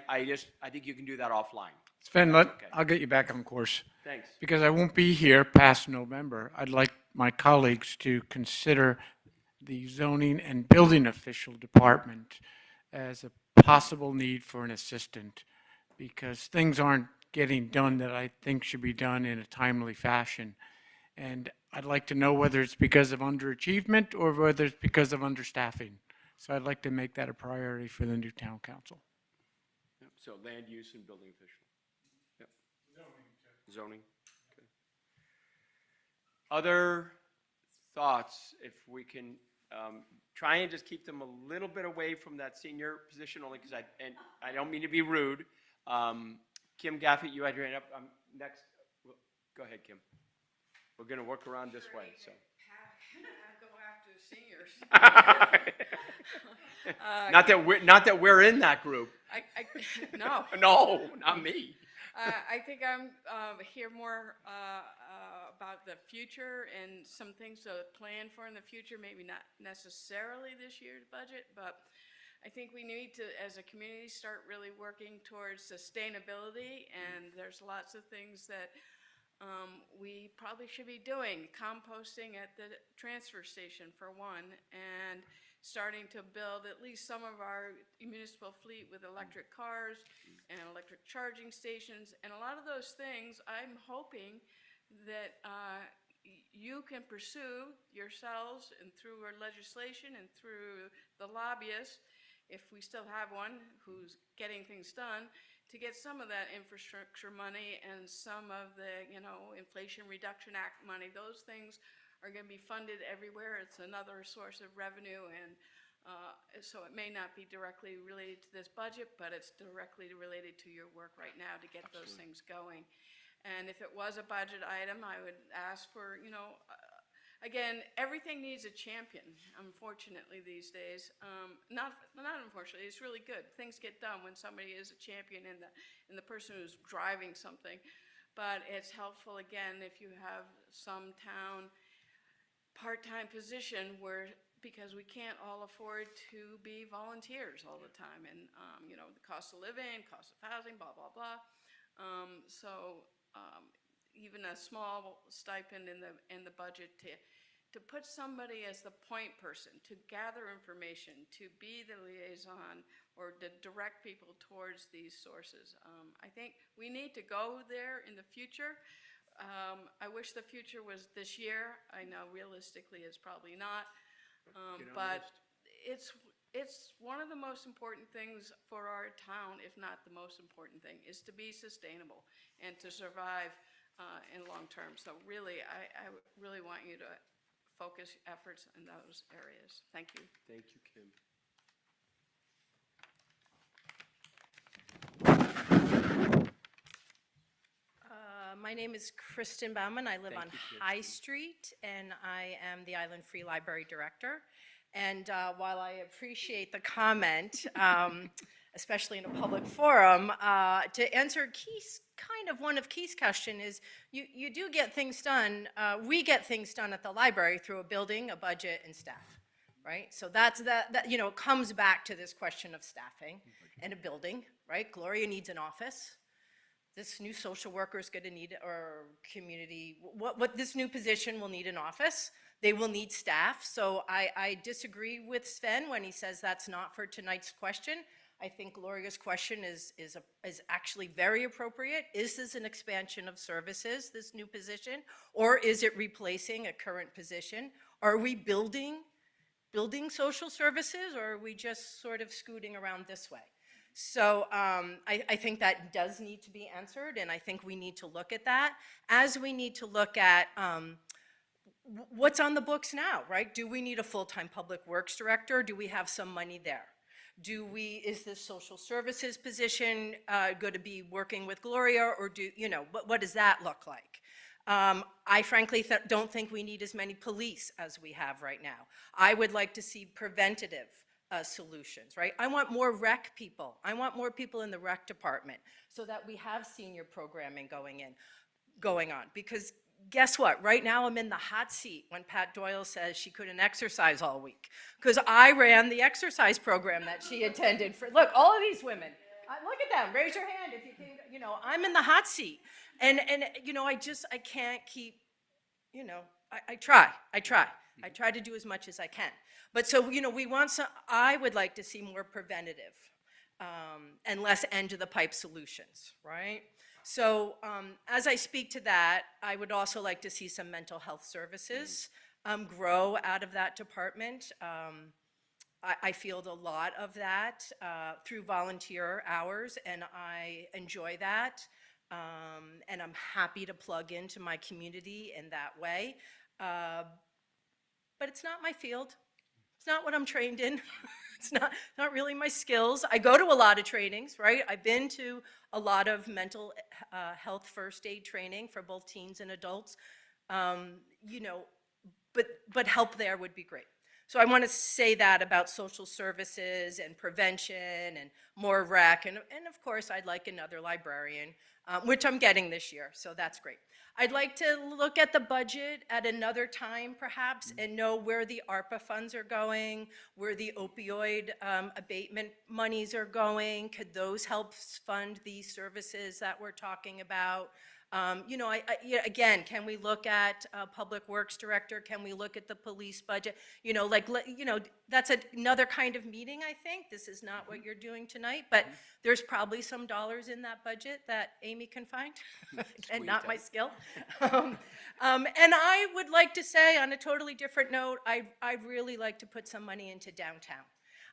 think you can do that offline. Sven, Okay. I'll get you back on course. Thanks. Because I won't be here past November. I'd like my colleagues to consider the zoning and building official department as a possible need for an assistant, because things aren't getting done that I think should be done in a timely fashion. And I'd like to know whether it's because of underachievement or whether it's because of understaffing. So I'd like to make that a priority for the new town council. Yep, so land use and building official. Yep. Zoning. Okay. Other thoughts, if we can try and just keep them a little bit away from that senior position, only because I don't mean to be rude. Kim Gaffey, you had your hand up. Next. Well, go ahead, Kim. We're going to work around this way. So. Go after seniors. Not that we're in that group. No. No, not me. I think I'm hear more about the future and some things to plan for in the future, maybe not necessarily this year's budget, but I think we need to, as a community, start really working towards sustainability, and there's lots of things that we probably should be doing. Composting at the transfer station, for one, and starting to build at least some of our municipal fleet with electric cars and electric charging stations. And a lot of those things, I'm hoping that you can pursue yourselves and through our legislation and through the lobbyists, if we still have one who's getting things done, to get some of that infrastructure money and some of the, Inflation Reduction Act money. Those things are going to be funded everywhere. It's another source of revenue, and so it may not be directly related to this budget, but it's directly related to your work right now to get those things going. And if it was a budget item, I would ask for, again, everything needs a champion, unfortunately, these days. Not unfortunately, it's really good. Things get done when somebody is a champion and the person who's driving something. But it's helpful, again, if you have some town part-time position because we can't all afford to be volunteers all the time. And, the cost of living, cost of housing, blah, blah, blah. Even a small stipend in the budget to put somebody as the point person, to gather information, to be the liaison, or to direct people towards these sources. I think we need to go there in the future. I wish the future was this year. I know realistically it's probably not, but it's one of the most important things for our town, if not the most important thing, is to be sustainable and to survive in long term. So really, I really want you to focus efforts in those areas. Thank you. Thank you, Kim. My name is Kristen Bauman. I live Thank on you, Kristen. High Street, and I am the Island Free Library Director. And while I appreciate the comment, especially in a public forum, to answer Keith's, kind of one of Keith's question is, you do get things done, we get things done at the library through a building, a budget, and staff, right? So that comes back to this question of staffing and a building, right? Gloria needs an office. This new social worker is going to need, or community, what this new position will need an office. They will need staff. So I disagree with Sven when he says that's not for tonight's question. I think Gloria's question is actually very appropriate. Is this an expansion of services, this new position, or is it replacing a current position? Are we building social services, or are we just sort of scooting around this way? So I think that does need to be answered, and I think we need to look at that, as we need to look at what's on the books now, right? Do we need a full-time public works director? Do we have some money there? Is this social services position going to be working with Gloria, or what does that look like? I frankly don't think we need as many police as we have right now. I would like to see preventative solutions, right? I want more rec people. I want more people in the rec department so that we have senior programming going on. Because guess what? Right now I'm in the hot seat when Pat Doyle says she couldn't exercise all week. Because I ran the exercise program that she attended for, look, all of these women. Look at them. Raise your hand if you can, I'm in the hot seat. And I can't keep, I try. I try to do as much as I can. But so, I would like to see more preventative and less end-of-the-pipe solutions, right? So as I speak to that, I would also like to see some mental health services grow out of that department. I field a lot of that through volunteer hours, and I enjoy that. And I'm happy to plug into my community in that way. But it's not my field. It's not what I'm trained in. It's not really my skills. I go to a lot of trainings, right? I've been to a lot of mental health first aid training for both teens and adults. But help there would be great. So I want to say that about social services and prevention and more rec. And of course, I'd like another librarian, which I'm getting this year, so that's great. I'd like to look at the budget at another time, perhaps, and know where the ARPA funds are going, where the opioid abatement monies are going. Could those help fund these services that we're talking about? Again, can we look at Public Works Director? Can we look at the police budget? That's another kind of meeting, I think. This is not what you're doing tonight, but there's probably some dollars in that budget that Amy can find, and not my skill. And I would like to say, on a totally different note, I'd really like to put some money into downtown.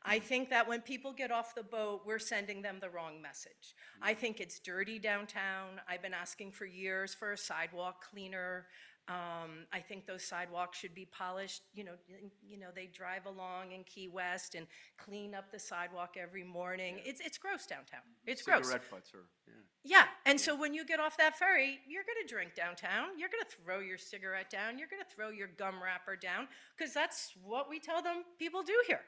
I think that when people get off the boat, we're sending them the wrong message. I think it's dirty downtown. I've been asking for years for a sidewalk cleaner. I think those sidewalks should be polished. They drive along in Key West and clean up the sidewalk every morning. Yeah. It's gross downtown. It's gross. Cigarette butts are, Yeah, and so when you get off that ferry, you're going to drink downtown. You're going to throw your cigarette down. You're going to throw your gum wrapper down, because that's what we tell them people do here.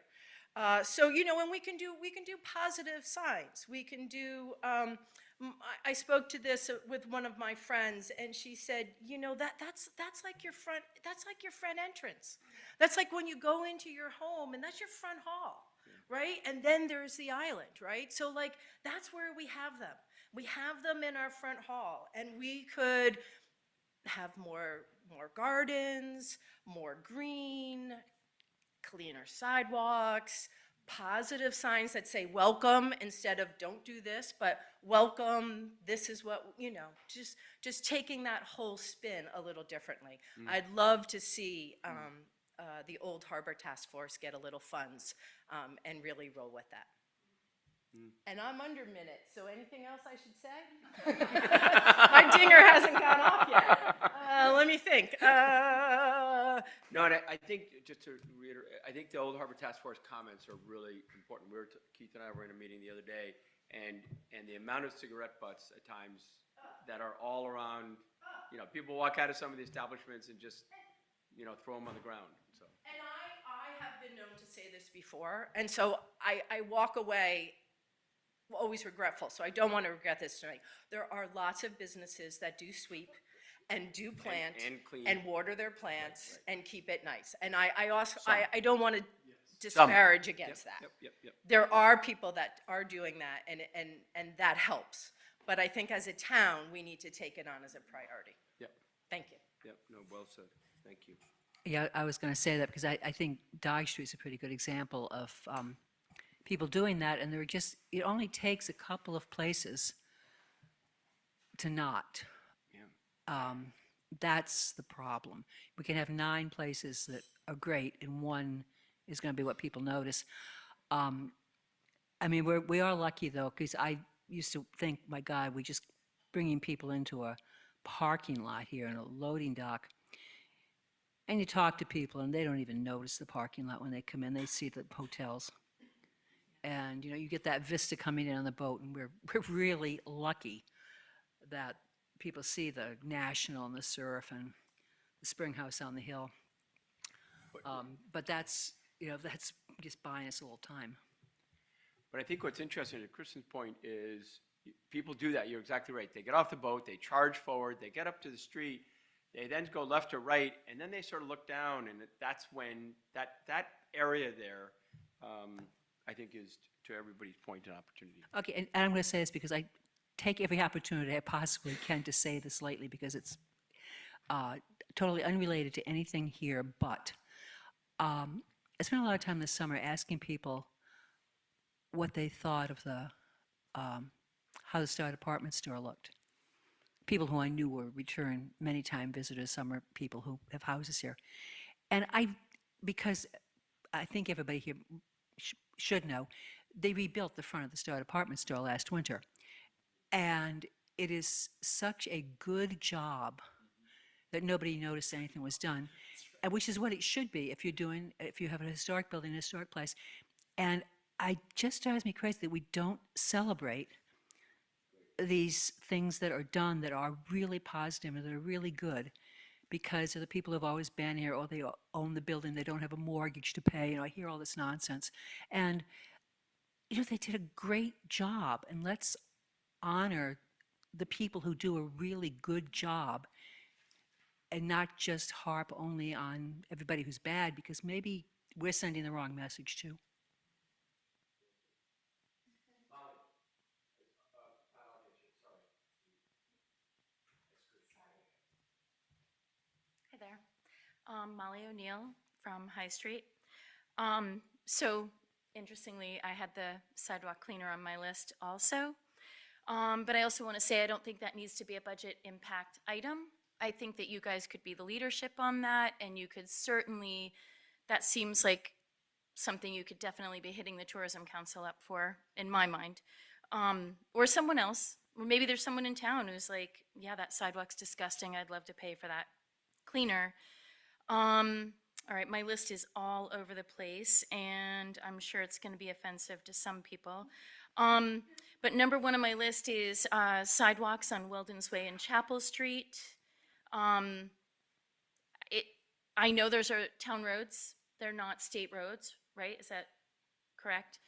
And we can do positive signs. We can do, I spoke to this with one of my friends, and she said, that's like your front entrance. That's like when you go into your home, and that's your front hall, right? And then there's the island, right? So that's where we have them. We have them in our front hall, and we could have more gardens, more green, cleaner sidewalks, positive signs that say welcome instead of don't do this, but welcome, this is what, just taking that whole spin a little differently. I'd love to see the Old Harbor Task Force get a little funds and really roll with that. And I'm under minute, so anything else I should say? My dinger hasn't gone off yet. Let me think. No, and I think, just to reiterate, I think the Old Harbor Task Force comments are really important. Keith and I were in a meeting the other day, and the amount of cigarette butts at times that are all around, people walk out of some of the establishments and just, throw them on the ground, so. And I have been known to say this before, and so I walk away always regretful, so I don't want to regret this tonight. There are lots of businesses that do sweep and do plant and clean. and water their plants Right. and keep it nice. And I also, Some. I don't want to disparage against that. Yep. There are people that are doing that, and that helps. But I think as a town, we need to take it on as a priority. Yep, Thank you. yep, no, well said, thank you. Yeah, I was going to say that because I think Dye Street is a pretty good example of people doing that, and it only takes a couple of places to not. Yeah. That's the problem. We can have 9 places that are great, and one is going to be what people notice. I mean, we are lucky though, because I used to think, my God, we just bringing people into a parking lot here in a loading dock. And you talk to people and they don't even notice the parking lot when they come in. They see the hotels. And, you know, you get that vista coming in on the boat, and we're really lucky that people see the National and the Surf and the Spring House on the hill. But that's, you know, that's just buying us a little time. But I think what's interesting to Kristen's point is people do that. You're exactly right. They get off the boat, they charge forward, they get up to the street, they then go left or right, and then they sort of look down, and that's when that area there, I think, is, to everybody's point, an opportunity. Okay, and I'm going to say this because I take every opportunity I possibly can to say this lightly, because it's totally unrelated to anything here, but I spent a lot of time this summer asking people what they thought of the how the Star Department store looked. People who I knew were return many-time visitors, some are people who have houses here. And because I think everybody here should know, they rebuilt the front of the Star Department store last winter. And it is such a good job that nobody noticed anything was done, and which is what it should be if you have a historic building, a historic place. And it just drives me crazy that we don't celebrate these things that are done that are really positive and that are really good, because of the people who have always been here, or they own the building, they don't have a mortgage to pay. You know, I hear all this nonsense. And, you know, they did a great job, and let's honor the people who do a really good job and not just harp only on everybody who's bad, because maybe we're sending the wrong message too. Hi there. Molly O'Neill from High Street. So interestingly, I had the sidewalk cleaner on my list also. But I also want to say I don't think that needs to be a budget impact item. I think that you guys could be the leadership on that, and you could certainly, that seems like something you could definitely be hitting the Tourism Council up for, in my mind. Or someone else, or maybe there's someone in town who's like, yeah, that sidewalk's disgusting, I'd love to pay for that cleaner. All right, my list is all over the place, and I'm sure it's going to be offensive to some people. But number one on my list is sidewalks on Weldon's Way and Chapel Street. I know those are town roads. They're not state roads, right? Is that correct?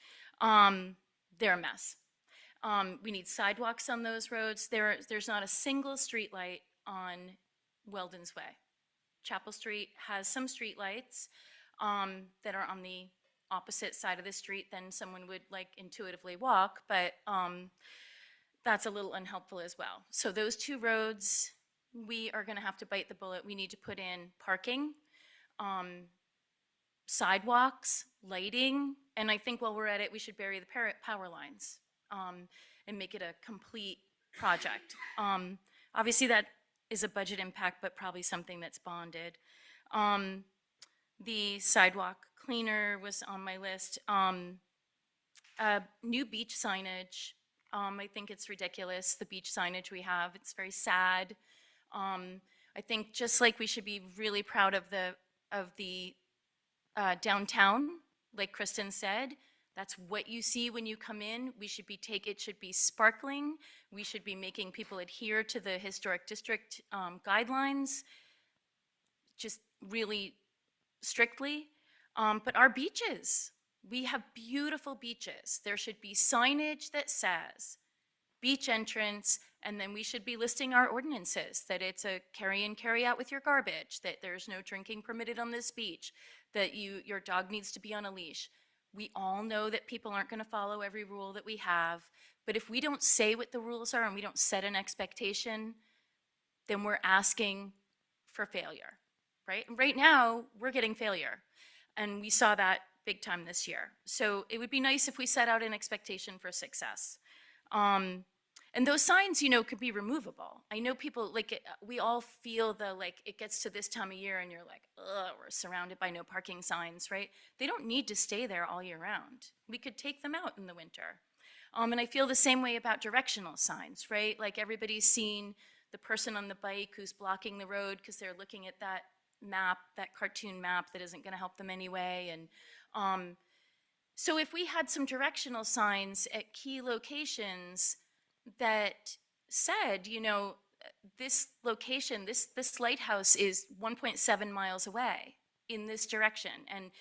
They're a mess. We need sidewalks on those roads. There's not a single street light on Weldon's Way. Chapel Street has some street lights that are on the opposite side of the street than someone would like intuitively walk, but that's a little unhelpful as well. So those two roads, we are going to have to bite the bullet. We need to put in parking, sidewalks, lighting, and I think while we're at it, we should bury the power lines and make it a complete project. Obviously, that is a budget impact, but probably something that's bonded. The sidewalk cleaner was on my list. New beach signage. I think it's ridiculous, the beach signage we have. It's very sad. I think just like we should be really proud of the downtown, like Kristen said, that's what you see when you come in. It should be sparkling. We should be making people adhere to the historic district guidelines, just really strictly. But our beaches, we have beautiful beaches. There should be signage that says beach entrance, and then we should be listing our ordinances, that it's a carry in, carry out with your garbage, that there's no drinking permitted on this beach, that your dog needs to be on a leash. We all know that people aren't going to follow every rule that we have, but if we don't say what the rules are and we don't set an expectation, then we're asking for failure, right? And right now, we're getting failure, and we saw that big time this year. So it would be nice if we set out an expectation for success. And those signs, you know, could be removable. I know people, like, we all feel like, it gets to this time of year and you're like, ugh, we're surrounded by no parking signs, right? They don't need to stay there all year round. We could take them out in the winter. And I feel the same way about directional signs, right? Like, everybody's seen the person on the bike who's blocking the road because they're looking at that map, that cartoon map that isn't going to help them anyway. And so if we had some directional signs at key locations that said, you know, this location, this lighthouse is 1.7 miles away in this direction, and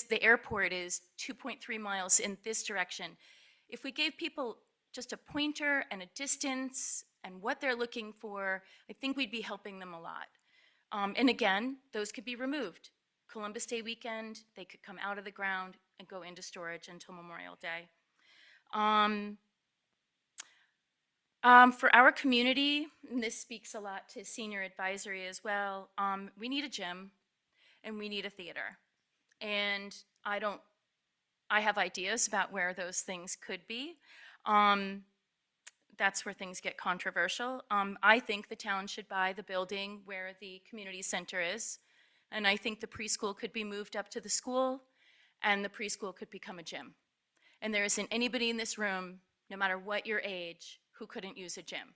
the airport is 2.3 miles in this direction. If we gave people just a pointer and a distance and what they're looking for, I think we'd be helping them a lot. And again, those could be removed. Columbus Day weekend, they could come out of the ground and go into storage until Memorial Day. For our community, and this speaks a lot to senior advisory as well, we need a gym and we need a theater. And I have ideas about where those things could be. That's where things get controversial. I think the town should buy the building where the community center is. And I think the preschool could be moved up to the school, and the preschool could become a gym. And there isn't anybody in this room, no matter what your age, who couldn't use a gym.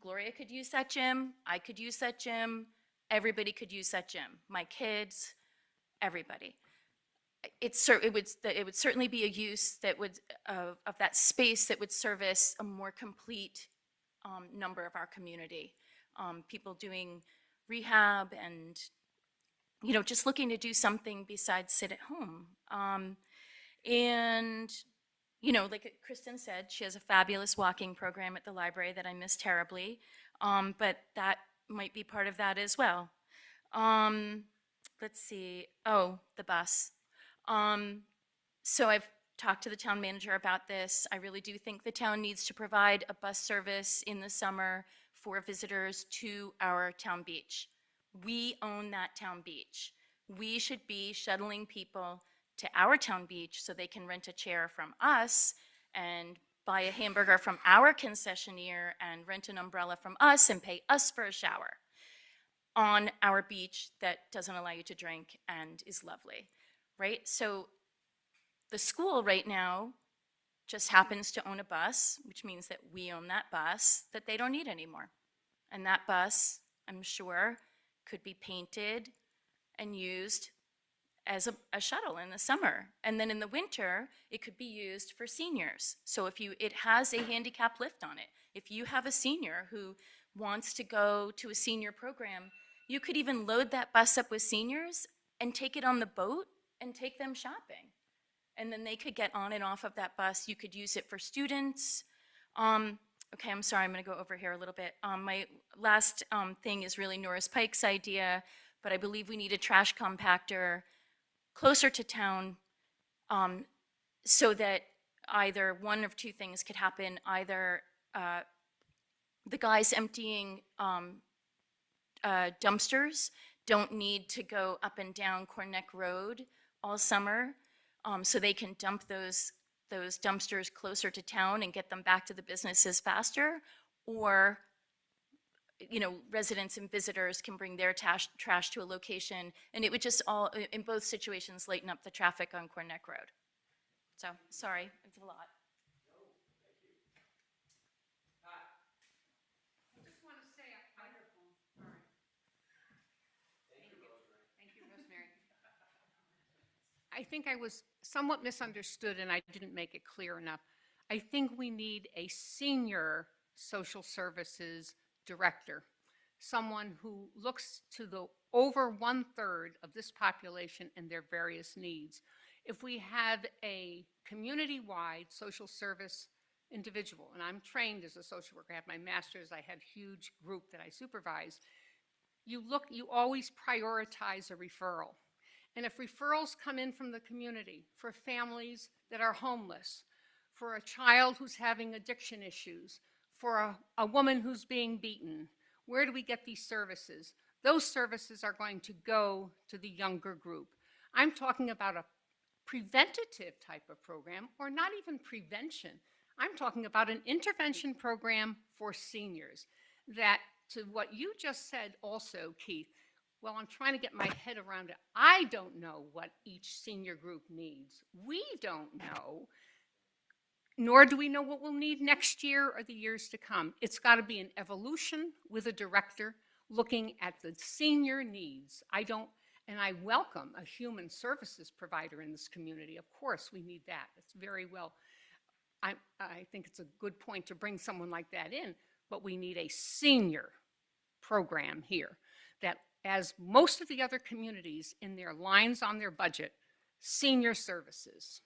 Gloria could use that gym, I could use that gym, everybody could use that gym. My kids, everybody. It would certainly be a use that would, of that space that would service a more complete number of our community. People doing rehab and, you know, just looking to do something besides sit at home. And, you know, like Kristen said, she has a fabulous walking program at the library that I miss terribly, but that might be part of that as well. Let's see, oh, the bus. So I've talked to the town manager about this. I really do think the town needs to provide a bus service in the summer for visitors to our town beach. We own that town beach. We should be shuttling people to our town beach so they can rent a chair from us and buy a hamburger from our concessionaire and rent an umbrella from us and pay us for a shower on our beach that doesn't allow you to drink and is lovely, right? So the school right now just happens to own a bus, which means that we own that bus that they don't need anymore. And that bus, I'm sure, could be painted and used as a shuttle in the summer. And then in the winter, it could be used for seniors. So it has a handicap lift on it. If you have a senior who wants to go to a senior program, you could even load that bus up with seniors and take it on the boat and take them shopping. And then they could get on and off of that bus. You could use it for students. Okay, I'm sorry, I'm gonna go over here a little bit. My last thing is really Norris Pike's idea, but I believe we need a trash compactor closer to town so that either one of two things could happen. Either the guys emptying dumpsters don't need to go up and down Corneck Road all summer, so they can dump those dumpsters closer to town and get them back to the businesses faster, or residents and visitors can bring their trash to a location, and it would just all, in both situations, lighten up the traffic on Corneck Road. So, sorry, it's a lot. I just want to say, microphone. All right. Thank you, Rosemary. I think I was somewhat misunderstood and I didn't make it clear enough. I think we need a senior social services director, someone who looks to the over 1/3 of this population and their various needs. If we have a community-wide social service individual, and I'm trained as a social worker, I have my master's, I have a huge group that I supervise, you always prioritize a referral. And if referrals come in from the community for families that are homeless, for a child who's having addiction issues, for a woman who's being beaten, where do we get these services? Those services are going to go to the younger group. I'm talking about a preventative type of program, or not even prevention. I'm talking about an intervention program for seniors that, to what you just said also, Keith, well, I'm trying to get my head around it. I don't know what each senior group needs. We don't know, nor do we know what we'll need next year or the years to come. It's got to be an evolution with a director looking at the senior needs. And I welcome a human services provider in this community. Of course, we need that. It's very well. I think it's a good point to bring someone like that in, but we need a senior program here that, as most of the other communities in their lines on their budget, senior services.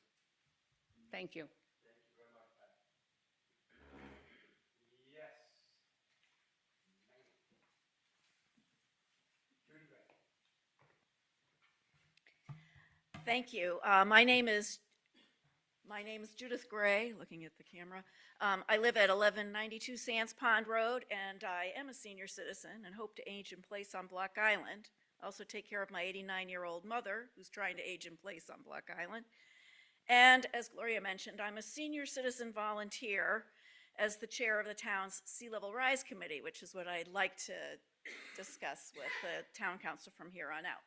Thank you. Thank you. My name is Judith Gray, looking at the camera. I live at 1192 Sands Pond Road, and I am a senior citizen and hope to age in place on Block Island. I also take care of my 89-year-old mother, who's trying to age in place on Block Island. And as Gloria mentioned, I'm a senior citizen volunteer as the chair of the town's Sea Level Rise Committee, which is what I'd like to discuss with the town council from here on out.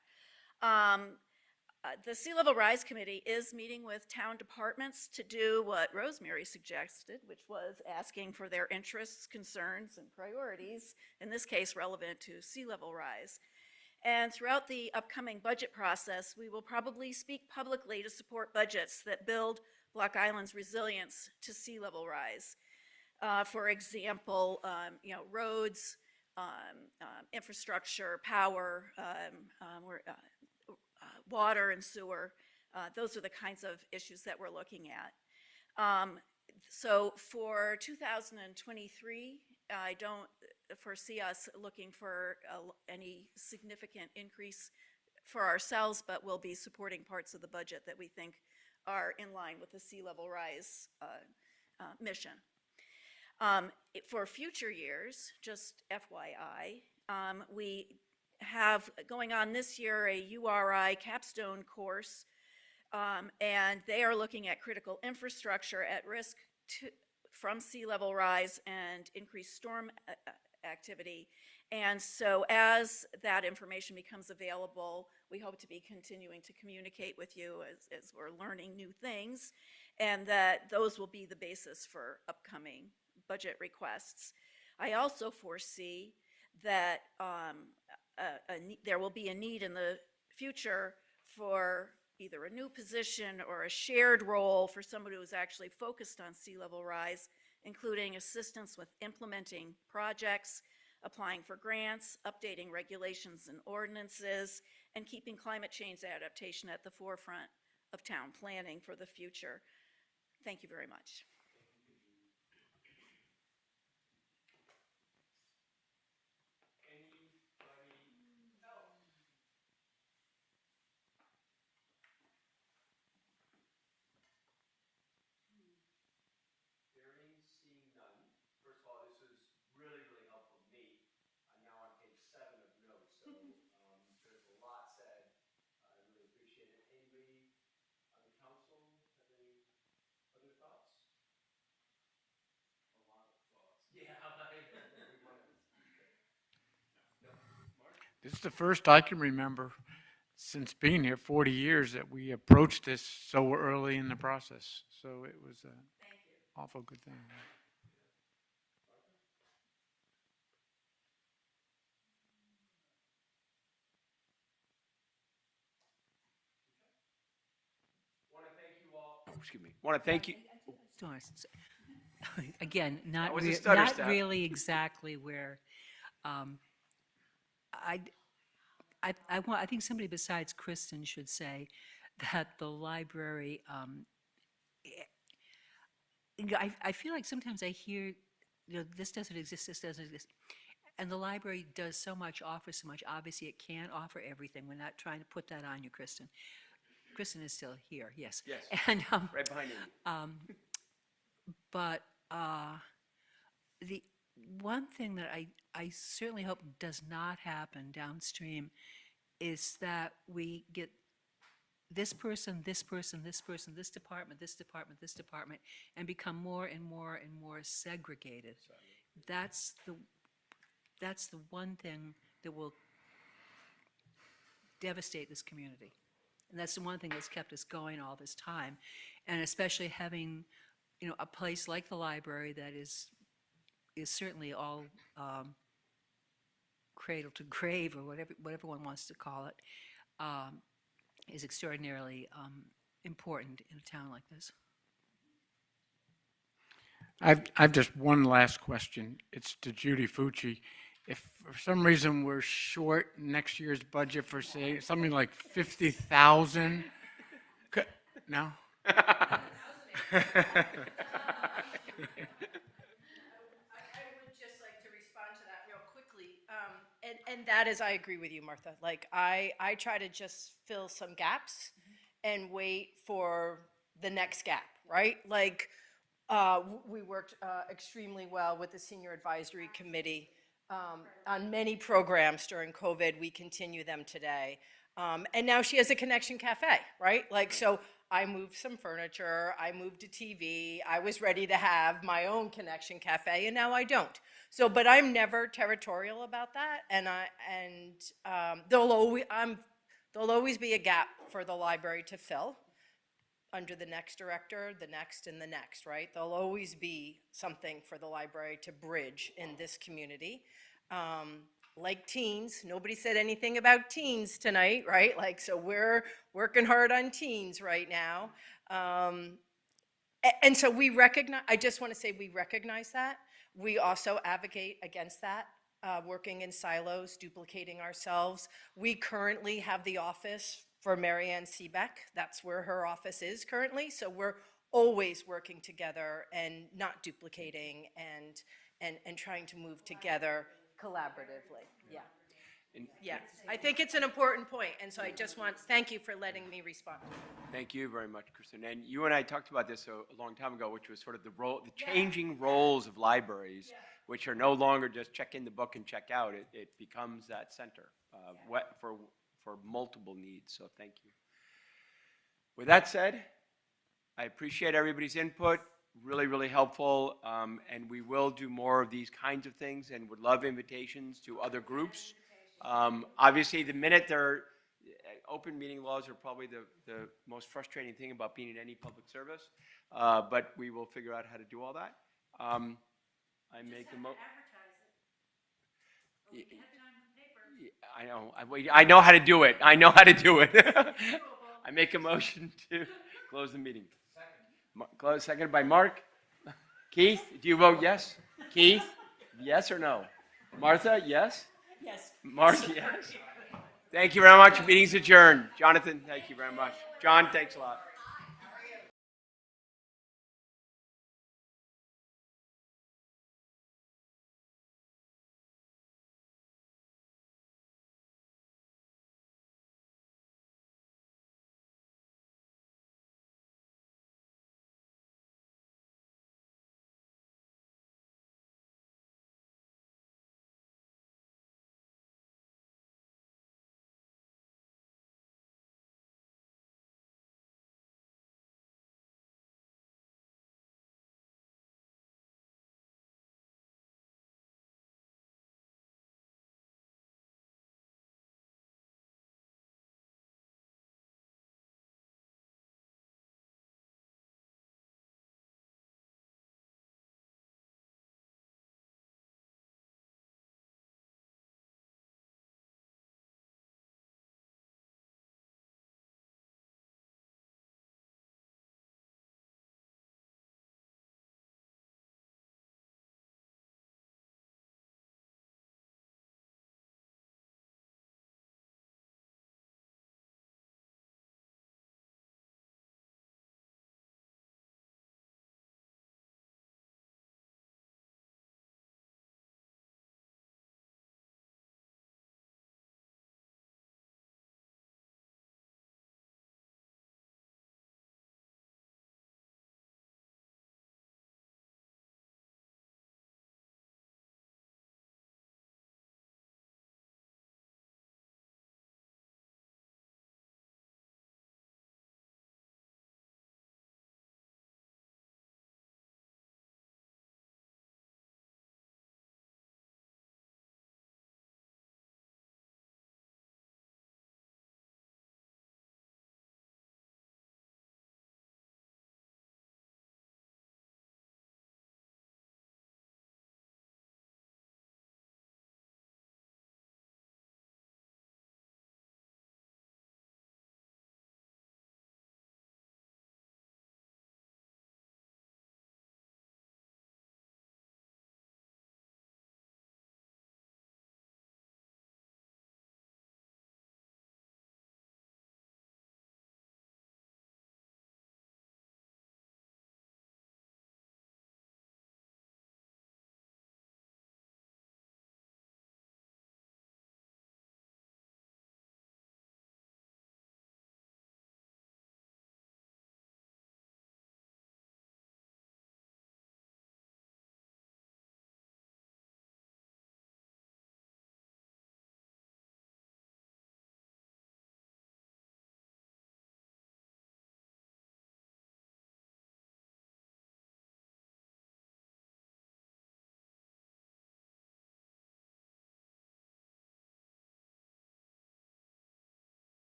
The Sea Level Rise Committee is meeting with town departments to do what Rosemary suggested, which was asking for their interests, concerns, and priorities, in this case relevant to sea level rise. And throughout the upcoming budget process, we will probably speak publicly to support budgets that build Block Island's resilience to sea level rise. For example, roads, infrastructure, power, water and sewer. Those are the kinds of issues that we're looking at. So for 2023, I don't foresee us looking for any significant increase for ourselves, but we'll be supporting parts of the budget that we think are in line with the sea level rise mission. For future years, just FYI, we have going on this year a URI capstone course, and they are looking at critical infrastructure at risk from sea level rise and increased storm activity. And so as that information becomes available, we hope to be continuing to communicate with you as we're learning new things, and that those will be the basis for upcoming budget requests. I also foresee that there will be a need in the future for either a new position or a shared role for somebody who's actually focused on sea level rise, including assistance with implementing projects, applying for grants, updating regulations and ordinances, and keeping climate change adaptation at the forefront of town planning for the future. Thank you very much. This is the first I can remember since being here 40 years that we approached this so early in the process. So it was an awful good thing. Excuse me. Want to thank you. Again, That not was a stutter not step. really exactly where, I think somebody besides Kristen should say that the library, I feel like sometimes I hear, this doesn't exist, this doesn't exist. And the library does so much, offers so much. Obviously, it can't offer everything. We're not trying to put that on you, Kristen. Kristen is still here, yes. Yes, And, right behind you. but the one thing that I certainly hope does not happen downstream is that we get this person, this person, this person, this department, this department, this department, and become more and more and more segregated. That's the one thing that will devastate this community. And that's the one thing that's kept us going all this time. And especially having, you know, a place like the library that is certainly all cradle to grave, or whatever one wants to call it, is extraordinarily important in a town like this. I've just one last question. It's to Judy Fucci. If for some reason we're short next year's budget for, say, something like 50,000, no? I would just like to respond to that real quickly. And that is, I agree with you, Martha. Like, I try to just fill some gaps and wait for the next gap, right? Like, we worked extremely well with the Senior Advisory Committee on many programs during COVID. We continue them today. And now she has a Connection Cafe, right? Like, so I moved some furniture, I moved a TV, I was ready to have my own Connection Cafe, and now I don't. So, but I'm never territorial about that, and there'll always be a gap for the library to fill under the next director, the next, and the next, right? There'll always be something for the library to bridge in this community. Like teens, nobody said anything about teens tonight, right? Like, so we're working hard on teens right now. And so we recognize, I just want to say we recognize that. We also advocate against that, working in silos, duplicating ourselves. We currently have the office for Marianne Seebeck. That's where her office is currently. So we're always working together and not duplicating and trying to move together collaboratively. Yeah. Yeah, I think it's an important point, and so I just want, thank you for letting me respond. Thank you very much, Kristen. And you and I talked about this a long time ago, which was sort of the changing roles of libraries, which are no longer just check in the book and check out. It becomes that center for multiple needs, so thank you. With that said, I appreciate everybody's input, really, really helpful, and we will do more of these kinds of things and would love invitations to other groups. Obviously, the minute open meeting laws are probably the most frustrating thing about being in any public service, but we will figure out how to do all that. I make a I know how to do it. I know how to do it. I make a motion to close the meeting. Seconded by Mark. Keith, do you vote yes? Keith, yes or no? Martha, yes? Yes. Mark, yes. Thank you very much. Meeting's adjourned. Jonathan, thank you very much. John, thanks a lot.